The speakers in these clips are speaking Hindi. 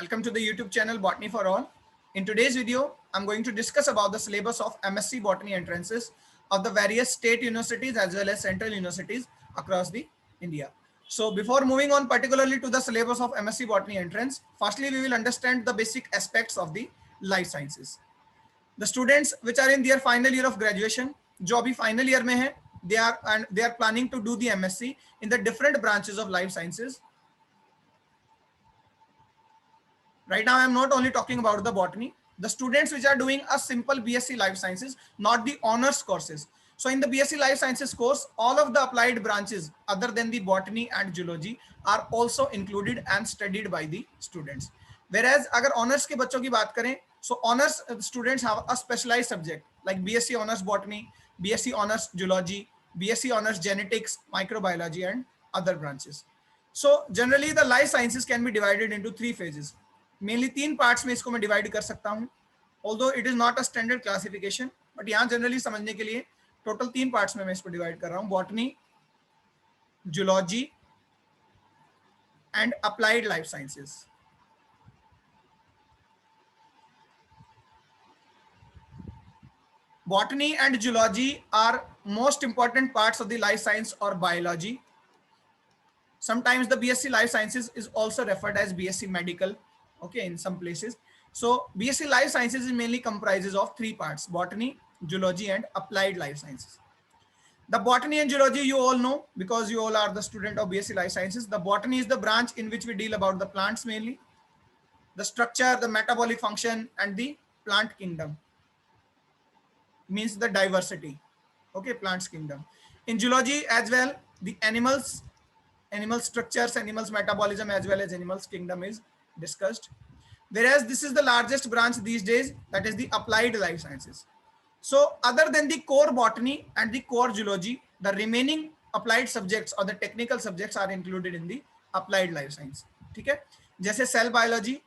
Welcome to the YouTube channel Botany for All. In today's video, I'm going to discuss about the syllabus of MSc Botany entrances of the various state universities as well as central universities across the India. So before moving on particularly to the syllabus of MSc Botany entrance, firstly we will understand the basic aspects of the life sciences. The students which are in their final year of graduation, जो अभी final year में है, they are planning to do the MSc in the different branches of life sciences. Right now, I am not only talking about the botany. The students which are doing a simple BSc Life Sciences, not the honors courses. So in the BSc Life Sciences course, all of the applied branches other than the botany and zoology are also included and studied by the students. Whereas अगर honors के बच्चों की बात करें, so honors students have a specialized subject like BSc Honors Botany, BSc Honors Zoology, BSc Honors Genetics, Microbiology and other branches. So generally the life sciences can be divided into three phases. Mainly तीन पार्ट्स में इसको मैं डिवाइड कर सकता हूं, although it is not a standard classification, but यहां जनरली समझने के लिए टोटल तीन पार्ट्स में मैं इसको डिवाइड कर रहा हूं, botany, zoology and applied life sciences. Botany and zoology are most important parts of the life science or biology. Sometimes the BSc Life Sciences is also referred as BSc Medical, okay, in some places. So BSc Life Sciences is mainly comprises of three parts: botany, zoology and applied life sciences. The botany and zoology you all know because you all are the student of BSc Life Sciences. The botany is the branch in which we deal about the plants mainly, the structure, the metabolic function and the plant kingdom, means the diversity, okay, plants kingdom. In zoology as well, the animals, animal structures, animals metabolism as well as animals kingdom is discussed. Whereas this is the largest branch these days, that is the applied life sciences. So other than the core botany and the core zoology, the remaining applied subjects or the technical subjects are included in the applied life science. ठीक है, जैसे सेल बायोलॉजी,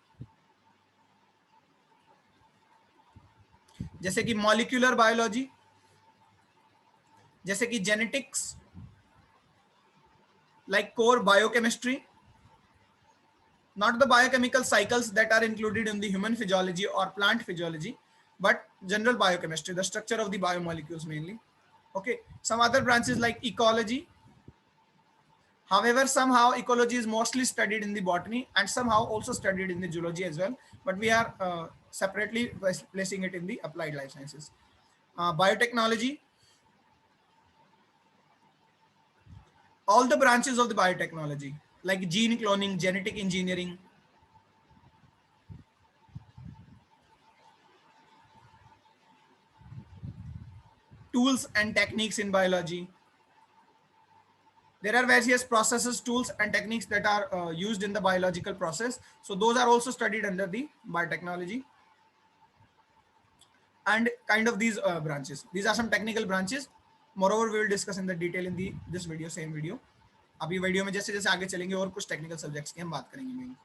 जैसे कि मॉलिक्यूलर बायोलॉजी, जैसे कि genetics, like core biochemistry, not the biochemical cycles that are included in the human physiology or plant physiology, but general biochemistry, the structure of the biomolecules mainly. Okay, some other branches like ecology. However, somehow ecology is mostly studied in the botany and somehow also studied in the zoology as well, but we are separately placing it in the applied life sciences. Biotechnology, all the branches of the biotechnology like gene cloning, genetic engineering, tools and techniques in biology. There are various processes, tools and techniques that are used in the biological process. So those are also studied under the biotechnology. And kind of these branches. These are some technical branches. Moreover, we will discuss in the detail in the this video, same video. अभी वीडियो में जैसे जैसे आगे चलेंगे और कुछ टेक्निकल सब्जेक्ट्स की हम बात करेंगे मेन.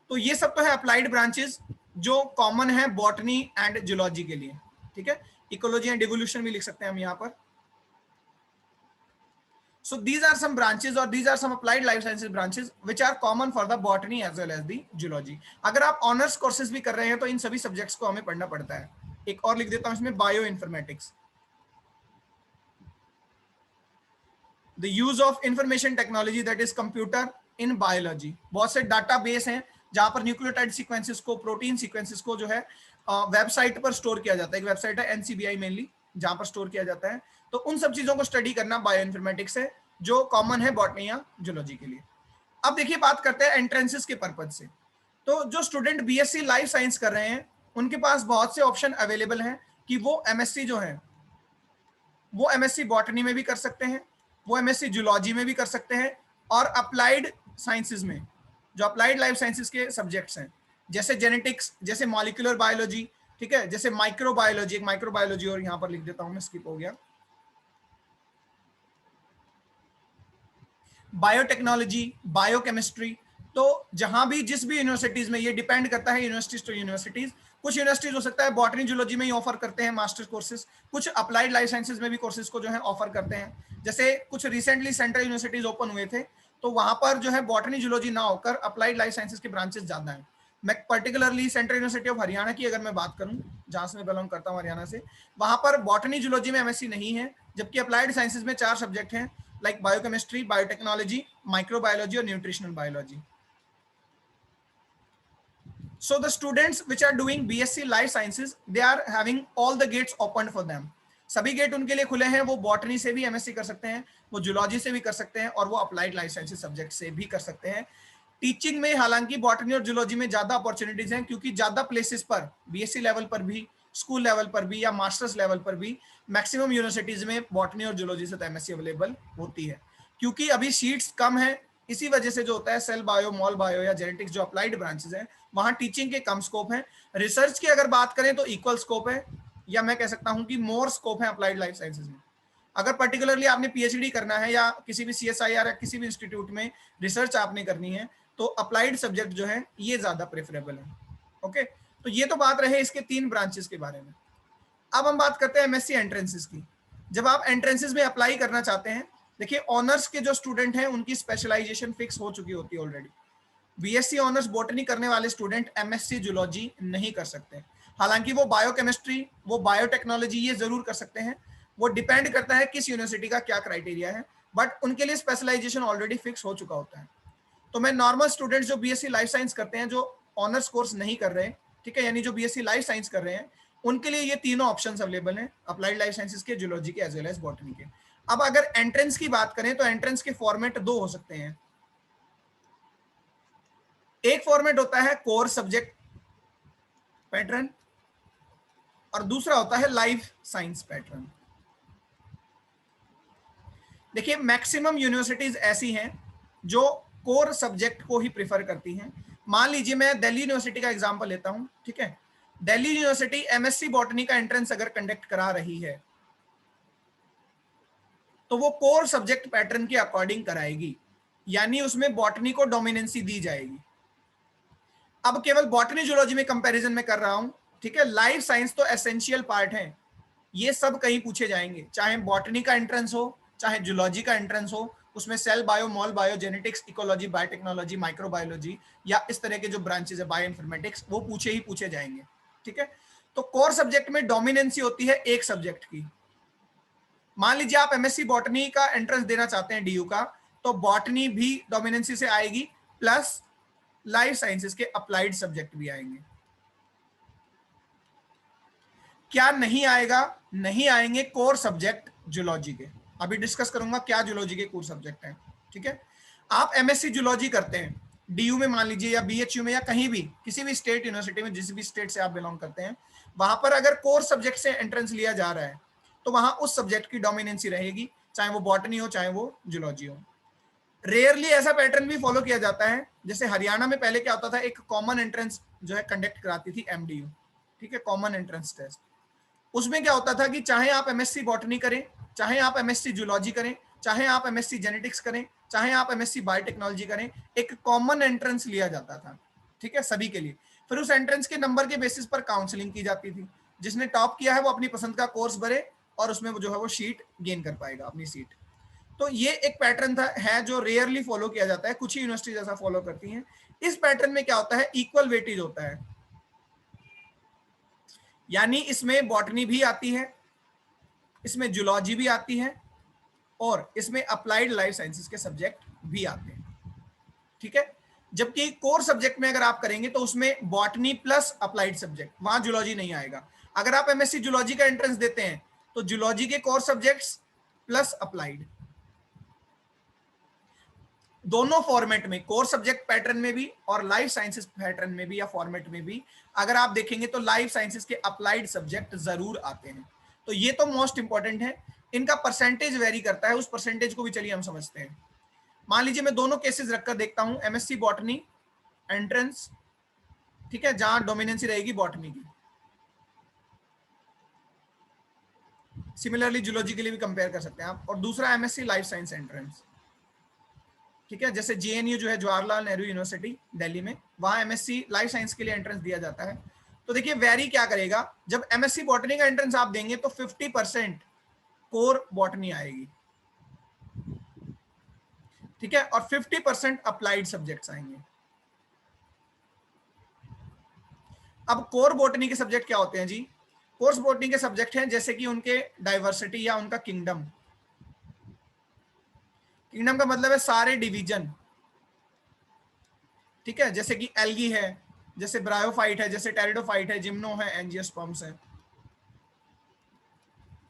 तो ये सब तो है अप्लाइड ब्रांचेस जो कॉमन है बॉटनी एंड जूलॉजी के लिए. ठीक है, इकोलॉजी एंड इवोल्यूशन भी लिख सकते हैं हम यहाँ पर. So these are some branches or these are some applied life sciences branches which are common for the botany as well as the zoology. अगर आप ऑनर्स कोर्सेज भी कर रहे हैं तो इन सभी सब्जेक्ट्स को हमें पढ़ना पड़ता है. एक और लिख देता हूं इसमें, bio informatics, the use of information technology that is computer in biology. बहुत से डाटाबेस हैं जहां पर न्यूक्लियोटाइड सीक्वेंसेस को, प्रोटीन सीक्वेंसेस को जो है वेबसाइट पर स्टोर किया जाता है. एक वेबसाइट है एनसीबीआई मेनली जहां पर स्टोर किया जाता है. तो उन सब चीजों को स्टडी करना बायो इन्फॉर्मेटिक्स है जो कॉमन है बॉटनी या जूलॉजी के लिए. अब देखिए बात करते हैं एंट्रेंसेस के पर्पज से. तो जो स्टूडेंट बीएससी लाइफ साइंस कर रहे हैं उनके पास बहुत से ऑप्शन अवेलेबल हैं कि वो एमएससी जो है वो एमएससी बॉटनी में भी कर सकते हैं, वो एमएससी जूलॉजी में भी कर सकते हैं, और अप्लाइड साइंसेज में जो अप्लाइड लाइफ साइंसेज के सब्जेक्ट्स हैं जैसे जेनेटिक्स, जैसे मॉलिक्यूलर बायोलॉजी, ठीक है, जैसे माइक्रोबायोलॉजी. एक माइक्रोबायोलॉजी और यहां पर लिख देता हूं मैं, स्किप हो गया, बायोटेक्नोलॉजी, बायोकेमिस्ट्री. तो जहां भी जिस भी यूनिवर्सिटीज में, ये डिपेंड करता है यूनिवर्सिटीज टू यूनिवर्सिटीज. कुछ यूनिवर्सिटीज हो सकता है बॉटनी जूलॉजी में ही ऑफर करते हैं मास्टर्स कोर्सेज, कुछ अप्लाइड लाइफ साइंसेज में भी कोर्सेज को जो है ऑफर करते हैं. जैसे कुछ रिसेंटली सेंट्रल यूनिवर्सिटीज ओपन हुए थे तो वहां पर जो है बॉटनी जूलॉजी ना होकर अप्लाइड लाइफ साइंसेज के ब्रांचेस ज्यादा हैं. मैं particularly central university of Haryana की अगर मैं बात करूं, जहां से मैं बिलोंग करता हूं हरियाणा से, वहां पर बॉटनी जूलॉजी में एमएससी नहीं है, जबकि अप्लाइड साइंसेज में 4 सब्जेक्ट हैं, लाइक बायोकेमिस्ट्री, बायोटेक्नोलॉजी, माइक्रोबायोलॉजी और nutritional biology. So the students which are doing BSc Life Sciences, they are having all the gates opened for them. सभी गेट उनके लिए खुले हैं. वो बॉटनी से भी एमएससी कर सकते हैं, वो जूलॉजी से भी कर सकते हैं, और वो अप्लाइड लाइफ साइंसेज सब्जेक्ट से भी कर सकते हैं. टीचिंग में हालांकि बॉटनी और जूलॉजी में ज्यादा अपॉर्चुनिटीज हैं, क्योंकि ज्यादा प्लेसेस पर बीएससी लेवल पर भी, स्कूल लेवल पर भी या मास्टर्स लेवल पर भी मैक्सिमम यूनिवर्सिटीज में बॉटनी और जूलॉजी से एमएससी अवेलेबल होती है. क्योंकि अभी सीट्स कम है, इसी वजह से जो होता है सेल बायो, मॉल बायो या जेनेटिक्स जो अप्लाइड ब्रांचेस हैं, वहां टीचिंग के कम स्कोप है. रिसर्च की अगर बात करें तो इक्वल स्कोप है, या मैं कह सकता हूं कि मोर स्कोप है अप्लाइड लाइफ साइंसेज में. अगर पर्टिकुलरली आपने पीएचडी करना है या किसी भी सीएसआईआर या किसी भी इंस्टीट्यूट में रिसर्च आपने करनी है, तो अप्लाइड सब्जेक्ट जो है ये ज्यादा प्रेफरेबल है. ओके, तो ये तो बात रहे इसके 3 ब्रांचेस के बारे में. अब हम बात करते हैं एमएससी एंट्रेंसेस की. जब आप एंट्रेंसेस में अप्लाई करना चाहते हैं, देखिए ऑनर्स के जो स्टूडेंट हैं उनकी स्पेशलाइजेशन फिक्स हो चुकी होती है ऑलरेडी. बीएससी ऑनर्स बॉटनी करने वाले स्टूडेंट एमएससी जूलॉजी नहीं कर सकते. हालांकि वो बायोकेमिस्ट्री, वो बायोटेक्नोलॉजी ये जरूर कर सकते हैं. वो डिपेंड करता है किस यूनिवर्सिटी का क्या क्राइटेरिया है, बट उनके लिए स्पेशलाइजेशन ऑलरेडी फिक्स हो चुका होता है. तो मैं नॉर्मल स्टूडेंट्स जो बीएससी लाइफ साइंस करते हैं, जो ऑनर्स कोर्स नहीं कर रहे, ठीक है, यानी जो बीएससी लाइफ साइंस कर रहे हैं, उनके लिए ये तीनों ऑप्शंस अवेलेबल हैं, अप्लाइड लाइफ साइंसेज के, जूलॉजी के, एज वेल एज बॉटनी के. अब अगर एंट्रेंस की बात करें तो एंट्रेंस के फॉर्मेट 2 हो सकते हैं. एक फॉर्मेट होता है कोर सब्जेक्ट पैटर्न, और दूसरा होता है लाइफ साइंस पैटर्न. देखिए मैक्सिमम यूनिवर्सिटीज ऐसी हैं जो कोर सब्जेक्ट को ही प्रेफर करती हैं. मान लीजिए मैं दिल्ली यूनिवर्सिटी का एग्जांपल लेता हूं, ठीक है. दिल्ली यूनिवर्सिटी एमएससी बॉटनी का एंट्रेंस अगर कंडक्ट करा रही है, तो वो कोर सब्जेक्ट पैटर्न के अकॉर्डिंग कराएगी, यानी उसमें बॉटनी को डोमिनेंसी दी जाएगी. अब केवल बॉटनी जूलॉजी में कंपैरिजन में कर रहा हूं, ठीक है. लाइफ साइंस तो एसेंशियल पार्ट है, ये सब कहीं पूछे जाएंगे, चाहे बॉटनी का एंट्रेंस हो, चाहे जूलॉजी का एंट्रेंस हो. उसमें cell bio, mol bio, genetics, ecology, biotechnology, microbiology या इस तरह के जो ब्रांचेस है, बायो इन्फॉर्मेटिक्स, वो पूछे ही पूछे जाएंगे, ठीक है. तो कोर सब्जेक्ट में डोमिनेंसी होती है एक सब्जेक्ट की. मान लीजिए आप एमएससी बॉटनी का एंट्रेंस देना चाहते हैं डीयू का, तो बॉटनी भी डोमिनेंसी से आएगी, प्लस लाइफ साइंसेस के अप्लाइड सब्जेक्ट भी आएंगे. क्या नहीं आएगा? नहीं आएंगे कोर सब्जेक्ट जूलॉजी के. अभी डिस्कस करूंगा क्या जूलॉजी के कोर सब्जेक्ट हैं, ठीक है. आप एमएससी जूलॉजी करते हैं डीयू में मान लीजिए, या बीएचयू में, या कहीं भी किसी भी स्टेट यूनिवर्सिटी में, जिस भी स्टेट से आप बिलोंग करते हैं, वहां पर अगर कोर सब्जेक्ट से एंट्रेंस लिया जा रहा है, तो वहां उस सब्जेक्ट की डोमिनेंसी रहेगी, चाहे वो बॉटनी हो चाहे वो जूलॉजी हो. रेयरली ऐसा पैटर्न भी फॉलो किया जाता है, जैसे हरियाणा में पहले क्या होता था, एक कॉमन एंट्रेंस जो है कंडक्ट कराती थी एमडीयू, ठीक है, कॉमन एंट्रेंस टेस्ट. उसमें क्या होता था कि चाहे आप एमएससी बॉटनी करें, चाहे आप एमएससी जूलॉजी करें, चाहे आप एमएससी जेनेटिक्स करें, चाहे आप एमएससी बायोटेक्नोलॉजी करें, एक कॉमन एंट्रेंस लिया जाता था, ठीक है, सभी के लिए. फिर उस एंट्रेंस के नंबर के बेसिस पर काउंसलिंग की जाती थी. जिसने टॉप किया है वो अपनी पसंद का कोर्स भरे, और उसमें वो जो है वो शीट गेन कर पाएगा, अपनी सीट. तो ये एक पैटर्न था, है जो रेयरली फॉलो किया जाता है, कुछ ही यूनिवर्सिटीज ऐसा फॉलो करती हैं. इस पैटर्न में क्या होता है, इक्वल वेटेज होता है, यानी इसमें बॉटनी भी आती है, इसमें जूलॉजी भी आती है, और इसमें अप्लाइड लाइफ साइंसेस के सब्जेक्ट भी आते हैं, ठीक है. जबकि कोर सब्जेक्ट में अगर आप करेंगे तो उसमें बॉटनी प्लस अप्लाइड सब्जेक्ट, वहां जूलॉजी नहीं आएगा. अगर आप एमएससी जूलॉजी का एंट्रेंस देते हैं तो जूलॉजी के कोर सब्जेक्ट्स प्लस अप्लाइड, दोनों फॉर्मेट में, कोर सब्जेक्ट पैटर्न में भी और लाइफ साइंसेस पैटर्न में भी या फॉर्मेट में भी, अगर आप देखेंगे तो लाइफ साइंसेस के अप्लाइड सब्जेक्ट जरूर आते हैं. तो ये तो मोस्ट इंपॉर्टेंट है. इनका परसेंटेज वेरी करता है, उस परसेंटेज को भी चलिए हम समझते हैं. मान लीजिए मैं दोनों केसेस रखकर देखता हूं, एमएससी बॉटनी एंट्रेंस, ठीक है, जहां डोमिनेंसी रहेगी बॉटनी की. सिमिलरली जूलॉजी के लिए भी कंपेयर कर सकते हैं आप. और दूसरा एमएससी लाइफ साइंस एंट्रेंस, ठीक है, जैसे जेएनयू जो है, जवाहरलाल नेहरू यूनिवर्सिटी दिल्ली में, वहां एमएससी लाइफ साइंस के लिए एंट्रेंस दिया जाता है. तो देखिए वेरी क्या करेगा, जब एमएससी बॉटनी का एंट्रेंस आप देंगे तो 50% कोर बॉटनी आएगी, ठीक है, और 50% अप्लाइड सब्जेक्ट्स आएंगे. अब कोर बॉटनी के सब्जेक्ट क्या होते हैं जी? कोर्स बॉटनी के सब्जेक्ट हैं जैसे कि उनके डाइवर्सिटी या उनका किंगडम। किंगडम का मतलब है सारे डिवीजन, ठीक है, जैसे कि एल्गी है, जैसे ब्रायोफाइट है, जैसे टेरिडोफाइट है, जिम्नो है, एंजियोस्पर्म्स है।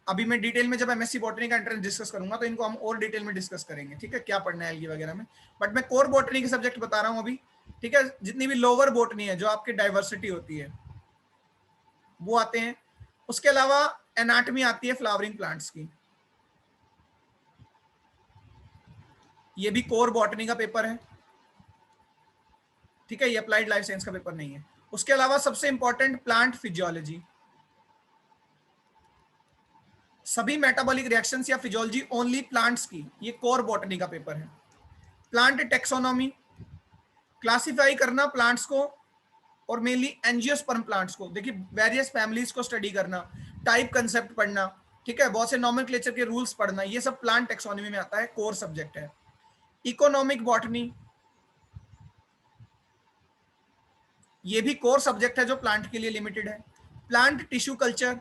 अभी मैं डिटेल में जब एमएससी बॉटनी का एंट्रेंस डिस्कस करूंगा तो इनको हम और डिटेल में डिस्कस करेंगे, ठीक है, क्या पढ़ना है एल्गी वगैरह में। बट मैं कोर बॉटनी के सब्जेक्ट बता रहा हूं अभी, ठीक है। जितनी भी लोअर बॉटनी है, जो आपकी डाइवर्सिटी होती है, वो आते हैं। उसके अलावा एनाटमी आती है फ्लावरिंग प्लांट्स की, ये भी कोर बॉटनी का पेपर है, ठीक है, ये अप्लाइड लाइफ साइंस का पेपर नहीं है। उसके अलावा सबसे इंपॉर्टेंट प्लांट फिजियोलॉजी, सभी मेटाबॉलिक रिएक्शंस या फिजियोलॉजी ओनली प्लांट्स की, ये कोर बॉटनी का पेपर है। प्लांट टेक्सोनॉमी, क्लासिफाई करना प्लांट्स को, और मेनली एंजियोस्पर्म प्लांट्स को, देखिए वेरियस फैमिलीज को स्टडी करना, टाइप कंसेप्ट पढ़ना, ठीक है, बहुत से नॉमेनक्लेचर के रूल्स पढ़ना, ये सब प्लांट टेक्सोनॉमी में आता है, कोर सब्जेक्ट है। इकोनॉमिक बॉटनी, ये भी कोर सब्जेक्ट है जो प्लांट के लिए लिमिटेड है। Plant tissue culture.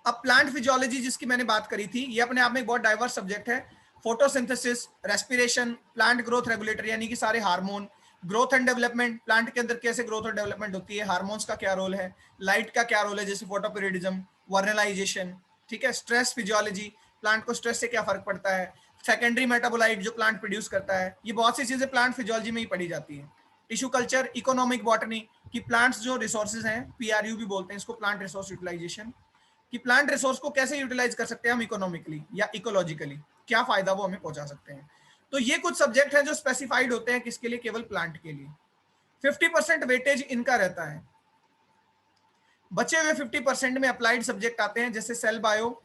अब प्लांट फिजियोलॉजी जिसकी मैंने बात करी थी, ये अपने आप में एक बहुत डाइवर्स सब्जेक्ट है। Photosynthesis, respiration, plant growth regulator यानी कि सारे hormone, growth and development, plant के अंदर कैसे ग्रोथ और डेवलपमेंट होती है, हार्मोन्स का क्या रोल है, लाइट का क्या रोल है जैसे फोटोपीरियडिज्म, वर्नलाइजेशन, ठीक है, स्ट्रेस फिजियोलॉजी, प्लांट को स्ट्रेस से क्या फर्क पड़ता है, सेकेंडरी मेटाबोलाइट जो प्लांट प्रोड्यूस करता है, ये बहुत सी चीजें प्लांट फिजियोलॉजी में ही पढ़ी जाती है। टिश्यू कल्चर, इकोनॉमिक बॉटनी की प्लांट्स जो रिसोर्सेज हैं, पीआरयू भी बोलते हैं इसको, प्लांट रिसोर्स यूटिलाइजेशन, कि प्लांट रिसोर्स को कैसे यूटिलाइज कर सकते हैं हम इकोनॉमिकली या इकोलॉजिकली, क्या फायदा वो हमें पहुंचा सकते हैं। तो ये कुछ सब्जेक्ट हैं जो स्पेसिफाइड होते हैं किसके लिए, केवल प्लांट के लिए। 50% वेटेज इनका रहता है। बचे हुए 50% में अप्लाइड सब्जेक्ट आते हैं, जैसे सेल बायो,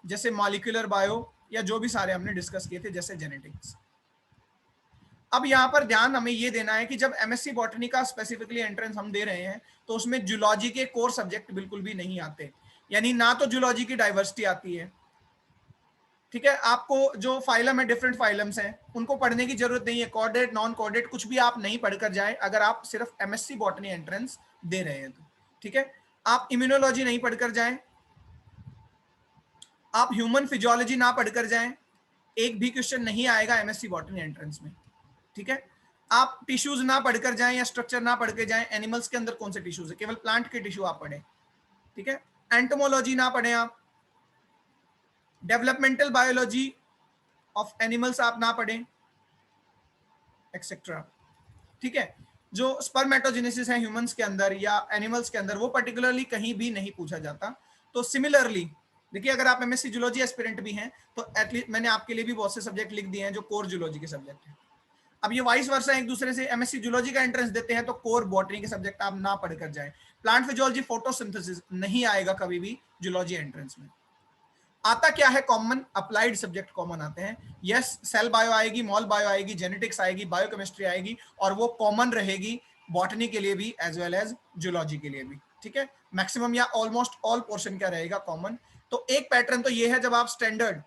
जैसे मॉलिक्यूलर बायो, या जो भी सारे हमने डिस्कस किए थे, जैसे जेनेटिक्स। अब यहां पर ध्यान हमें ये देना है कि जब एमएससी बॉटनी का स्पेसिफिकली एंट्रेंस हम दे रहे हैं, तो उसमें जूलॉजी के कोर सब्जेक्ट बिल्कुल भी नहीं आते, यानी ना तो जूलॉजी की डाइवर्सिटी आती है, ठीक है, आपको जो फाइलम है, डिफरेंट फाइलम्स हैं, उनको पढ़ने की जरूरत नहीं है, कोऑर्डिनेट नॉन कोऑर्डिनेट कुछ भी आप नहीं पढ़कर जाए अगर आप सिर्फ एमएससी बॉटनी एंट्रेंस दे रहे हैं तो, ठीक है। आप इम्यूनोलॉजी नहीं पढ़कर जाएं, आप ह्यूमन फिजियोलॉजी ना पढ़कर जाएं, एक भी क्वेश्चन नहीं आएगा एमएससी बॉटनी एंट्रेंस में, ठीक है। आप टिश्यूज ना पढ़कर जाएं या स्ट्रक्चर ना पढ़ के जाएं, एनिमल्स के अंदर कौन से टिश्यूज है, केवल प्लांट के टिश्यू आप पढ़ें, ठीक है। एंटोमोलॉजी ना पढ़ें आप, डेवलपमेंटल बायोलॉजी ऑफ एनिमल्स आप ना पढ़ें, एक्सेट्रा, ठीक है। जो स्पर्मेटोजेनेसिस है ह्यूमंस के अंदर या एनिमल्स के अंदर, वो पर्टिकुलरली कहीं भी नहीं पूछा जाता। तो सिमिलरली देखिए, अगर आप एमएससी जूलॉजी एस्पिरेंट भी हैं तो एटलीस्ट मैंने आपके लिए भी बहुत से सब्जेक्ट लिख दिए हैं जो कोर जूलॉजी के सब्जेक्ट हैं। अब ये वाइस वर्सा एक दूसरे से, एमएससी जूलॉजी का एंट्रेंस देते हैं तो कोर बॉटनी के सब्जेक्ट आप ना पढ़कर जाएं। प्लांट फिजियोलॉजी, फोटोसिंथेसिस नहीं आएगा कभी भी जूलॉजी एंट्रेंस में। आता क्या है कॉमन, अप्लाइड सब्जेक्ट कॉमन आते हैं। यस, सेल बायो आएगी, मॉल बायो आएगी, जेनेटिक्स आएगी, बायोकेमिस्ट्री आएगी, और वो कॉमन रहेगी बॉटनी के लिए भी एज वेल एज जूलॉजी के लिए भी, ठीक है। मैक्सिमम या ऑलमोस्ट ऑल पोर्शन क्या रहेगा, कॉमन। तो एक पैटर्न तो ये है, जब आप स्टैंडर्ड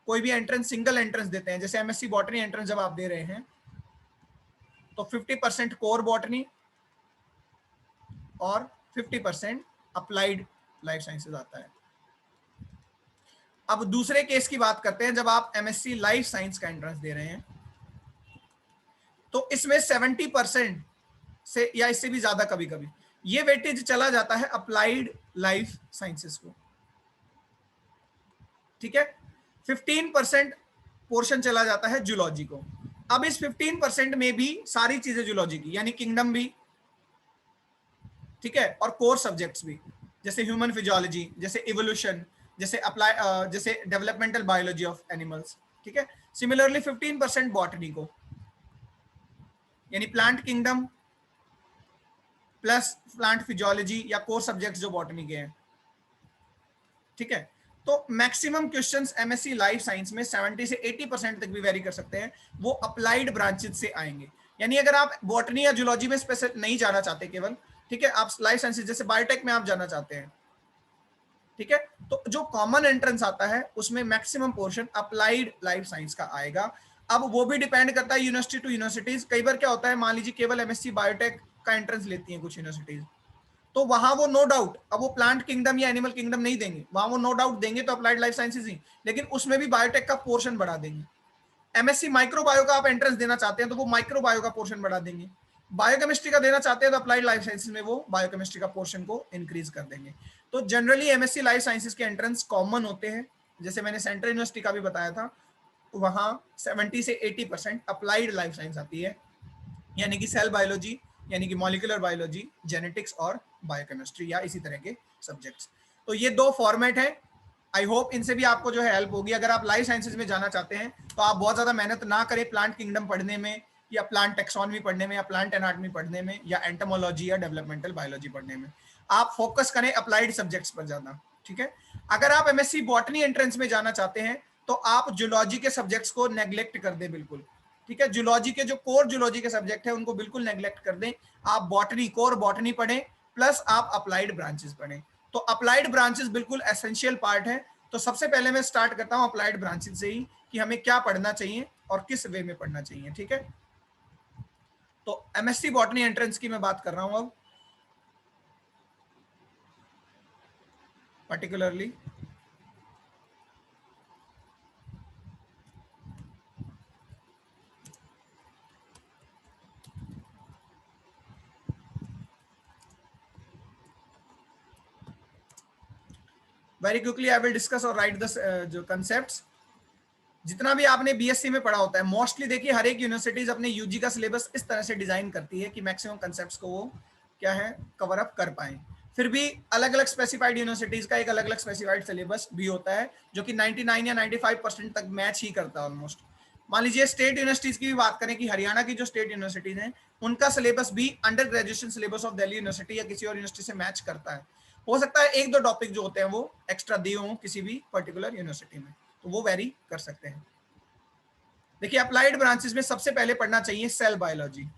कोई भी एंट्रेंस, सिंगल एंट्रेंस देते हैं, जैसे एमएससी बॉटनी एंट्रेंस जब आप दे रहे हैं, तो 50% कोर बॉटनी और 50% अप्लाइड लाइफ साइंसेज आता है। अब दूसरे केस की बात करते हैं, जब आप एमएससी लाइफ साइंस का एंट्रेंस दे रहे हैं, तो इसमें 70% से या इससे भी ज्यादा कभी कभी ये वेटेज चला जाता है अप्लाइड लाइफ साइंसेस को, ठीक है। 15% पोर्शन चला जाता है जूलॉजी को। अब इस 15% में भी सारी चीजें जूलॉजी की, यानी किंगडम भी, ठीक है, और कोर सब्जेक्ट्स भी, जैसे ह्यूमन फिजियोलॉजी, जैसे इवोल्यूशन, जैसे अप्लाई, जैसे डेवलपमेंटल बायोलॉजी ऑफ एनिमल्स, ठीक है। सिमिलरली 15% बॉटनी को, यानी plant kingdom plus plant physiology या कोर सब्जेक्ट्स जो बॉटनी के हैं, ठीक है। तो maximum questions MSc life science में 70 से 80% तक भी वेरी कर सकते हैं, वो अप्लाइड ब्रांचेस से आएंगे। यानी अगर आप बॉटनी या जूलॉजी में स्पेशल नहीं जाना चाहते केवल, ठीक है, आप लाइफ साइंसेज जैसे बायोटेक में आप जाना चाहते हैं, ठीक है, तो जो कॉमन एंट्रेंस आता है उसमें maximum portion applied life science का आएगा। अब वो भी डिपेंड करता है यूनिवर्सिटी टू यूनिवर्सिटीज। कई बार क्या होता है, मान लीजिए केवल एमएससी बायोटेक का एंट्रेंस लेती हैं कुछ यूनिवर्सिटीज, तो वहां वो नो डाउट, अब वो प्लांट किंगडम या एनिमल किंगडम नहीं देंगे, वहां वो नो डाउट देंगे तो अप्लाइड लाइफ साइंसेज ही, लेकिन उसमें भी बायोटेक का पोर्शन बढ़ा देंगे। एमएससी माइक्रोबायो का आप एंट्रेंस देना चाहते हैं तो वो माइक्रोबायो का पोर्शन बढ़ा देंगे। बायोकेमिस्ट्री का देना चाहते हैं तो अप्लाइड लाइफ साइंसेज में वो बायोकेमिस्ट्री का पोर्शन को इंक्रीज कर देंगे। तो जनरली एमएससी लाइफ साइंसेज के एंट्रेंस कॉमन होते हैं, जैसे मैंने सेंट्रल यूनिवर्सिटी का भी बताया था, वहां 70 से 80% अप्लाइड लाइफ साइंस आती है, यानी कि सेल बायोलॉजी, यानी कि मॉलिक्यूलर बायोलॉजी, जेनेटिक्स और बायोकेमिस्ट्री या इसी तरह के सब्जेक्ट्स। तो ये दो फॉर्मेट है। आई होप इनसे भी आपको जो है हेल्प होगी। अगर आप लाइफ साइंसेज में जाना चाहते हैं तो आप बहुत ज्यादा मेहनत ना करें प्लांट किंगडम पढ़ने में, या प्लांट टेक्सोनमी पढ़ने में, या प्लांट एनाटॉमी पढ़ने में, या एंटोमोलॉजी या डेवलपमेंटल बायोलॉजी पढ़ने में। आप फोकस करें अप्लाइड सब्जेक्ट्स पर ज्यादा, ठीक है। अगर आप एमएससी बॉटनी एंट्रेंस में जाना चाहते हैं तो आप जूलॉजी के सब्जेक्ट्स को नेग्लेक्ट कर दें बिल्कुल, ठीक है। जूलॉजी के जो कोर जूलॉजी के सब्जेक्ट है उनको बिल्कुल नेग्लेक्ट कर दें। आप बॉटनी, कोर बॉटनी पढ़ें, प्लस आप अप्लाइड ब्रांचेस पढ़ें। तो अप्लाइड ब्रांचेस बिल्कुल एसेंशियल पार्ट है। तो सबसे पहले मैं स्टार्ट करता हूं अप्लाइड ब्रांचेस से ही, कि हमें क्या पढ़ना चाहिए और किस वे में पढ़ना चाहिए, ठीक है। तो एमएससी बॉटनी एंट्रेंस की मैं बात कर रहा हूं अब particularly. Very quickly I will discuss और राइट द जो कंसेप्ट्स। जितना भी आपने बीएससी में पढ़ा होता है, मोस्टली देखिए हर एक यूनिवर्सिटीज अपने यूजी का सिलेबस इस तरह से डिजाइन करती है कि मैक्सिमम कंसेप्ट्स को वो क्या है कवर अप कर पाए। फिर भी अलग अलग स्पेसिफाइड यूनिवर्सिटीज का एक अलग अलग स्पेसिफाइड सिलेबस भी होता है जो कि 99 या 95% तक मैच ही करता है ऑलमोस्ट। मान लीजिए स्टेट यूनिवर्सिटीज की भी बात करें कि हरियाणा की जो स्टेट यूनिवर्सिटीज हैं उनका सिलेबस भी under graduation syllabus of Delhi university या किसी और यूनिवर्सिटी से मैच करता है। हो सकता है एक दो टॉपिक जो होते हैं वो एक्स्ट्रा दिए हों किसी भी पर्टिकुलर यूनिवर्सिटी में, तो वो वेरी कर सकते हैं। देखिए अप्लाइड ब्रांचेस में सबसे पहले पढ़ना चाहिए सेल बायोलॉजी।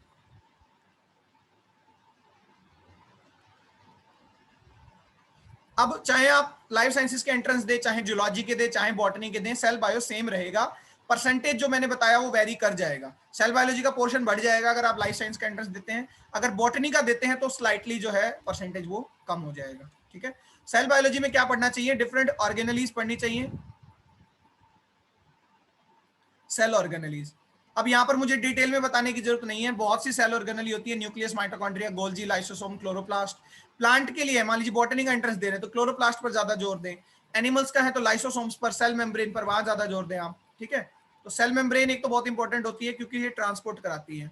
अब चाहे आप लाइफ साइंसेस के एंट्रेंस दे, चाहे जूलॉजी के दे, चाहे बॉटनी के दें, सेल बायो सेम रहेगा। परसेंटेज जो मैंने बताया वो वेरी कर जाएगा। सेल बायोलॉजी का पोर्शन बढ़ जाएगा अगर आप लाइफ साइंस का एंट्रेंस देते हैं, अगर बॉटनी का देते हैं तो स्लाइटली जो है परसेंटेज वो कम हो जाएगा, ठीक है। सेल बायोलॉजी में क्या पढ़ना चाहिए? डिफरेंट ऑर्गेनलीज पढ़नी चाहिए, सेल ऑर्गेनलीज। अब यहां पर मुझे डिटेल में बताने की जरूरत नहीं है, बहुत सी सेल ऑर्गेनली होती है, nucleus, mitochondria, Golgi, lysosome, chloroplast. Plant के लिए मान लीजिए बॉटनी का इंटरेस्ट दे रहे हैं तो क्लोरोप्लास्ट पर ज्यादा जोर दें। एनिमल्स का है तो लाइसोसोम्स पर, सेल मेम्ब्रेन पर, वहां ज्यादा जोर दें आप, ठीक है। तो सेल मेम्ब्रेन एक तो बहुत इंपॉर्टेंट होती है क्योंकि ये ट्रांसपोर्ट कराती है।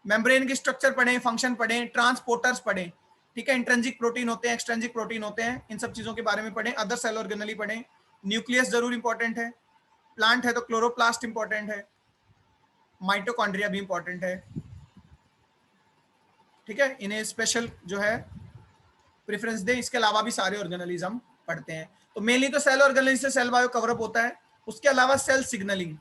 मेम्ब्रेन की स्ट्रक्चर पढ़ें, फंक्शन पढ़ें, ट्रांसपोर्टर्स पढ़ें, ठीक है। इंट्रेंसिक प्रोटीन होते हैं, एक्सट्रेंसिक प्रोटीन होते हैं, इन सब चीजों के बारे में पढ़ें। अदर सेल ऑर्गेनली पढ़ें। न्यूक्लियस जरूर इंपॉर्टेंट है, प्लांट है तो क्लोरोप्लास्ट इंपॉर्टेंट है, माइटोकॉन्ड्रिया भी इंपॉर्टेंट है, ठीक है। इन्हें स्पेशल जो है प्रेफरेंस दें। इसके अलावा भी सारे ऑर्गेनलीज हम पढ़ते हैं। तो मेनली तो सेल ऑर्गेनलीज से सेल बायो कवरअप होता है। उसके अलावा सेल सिग्नलिंग,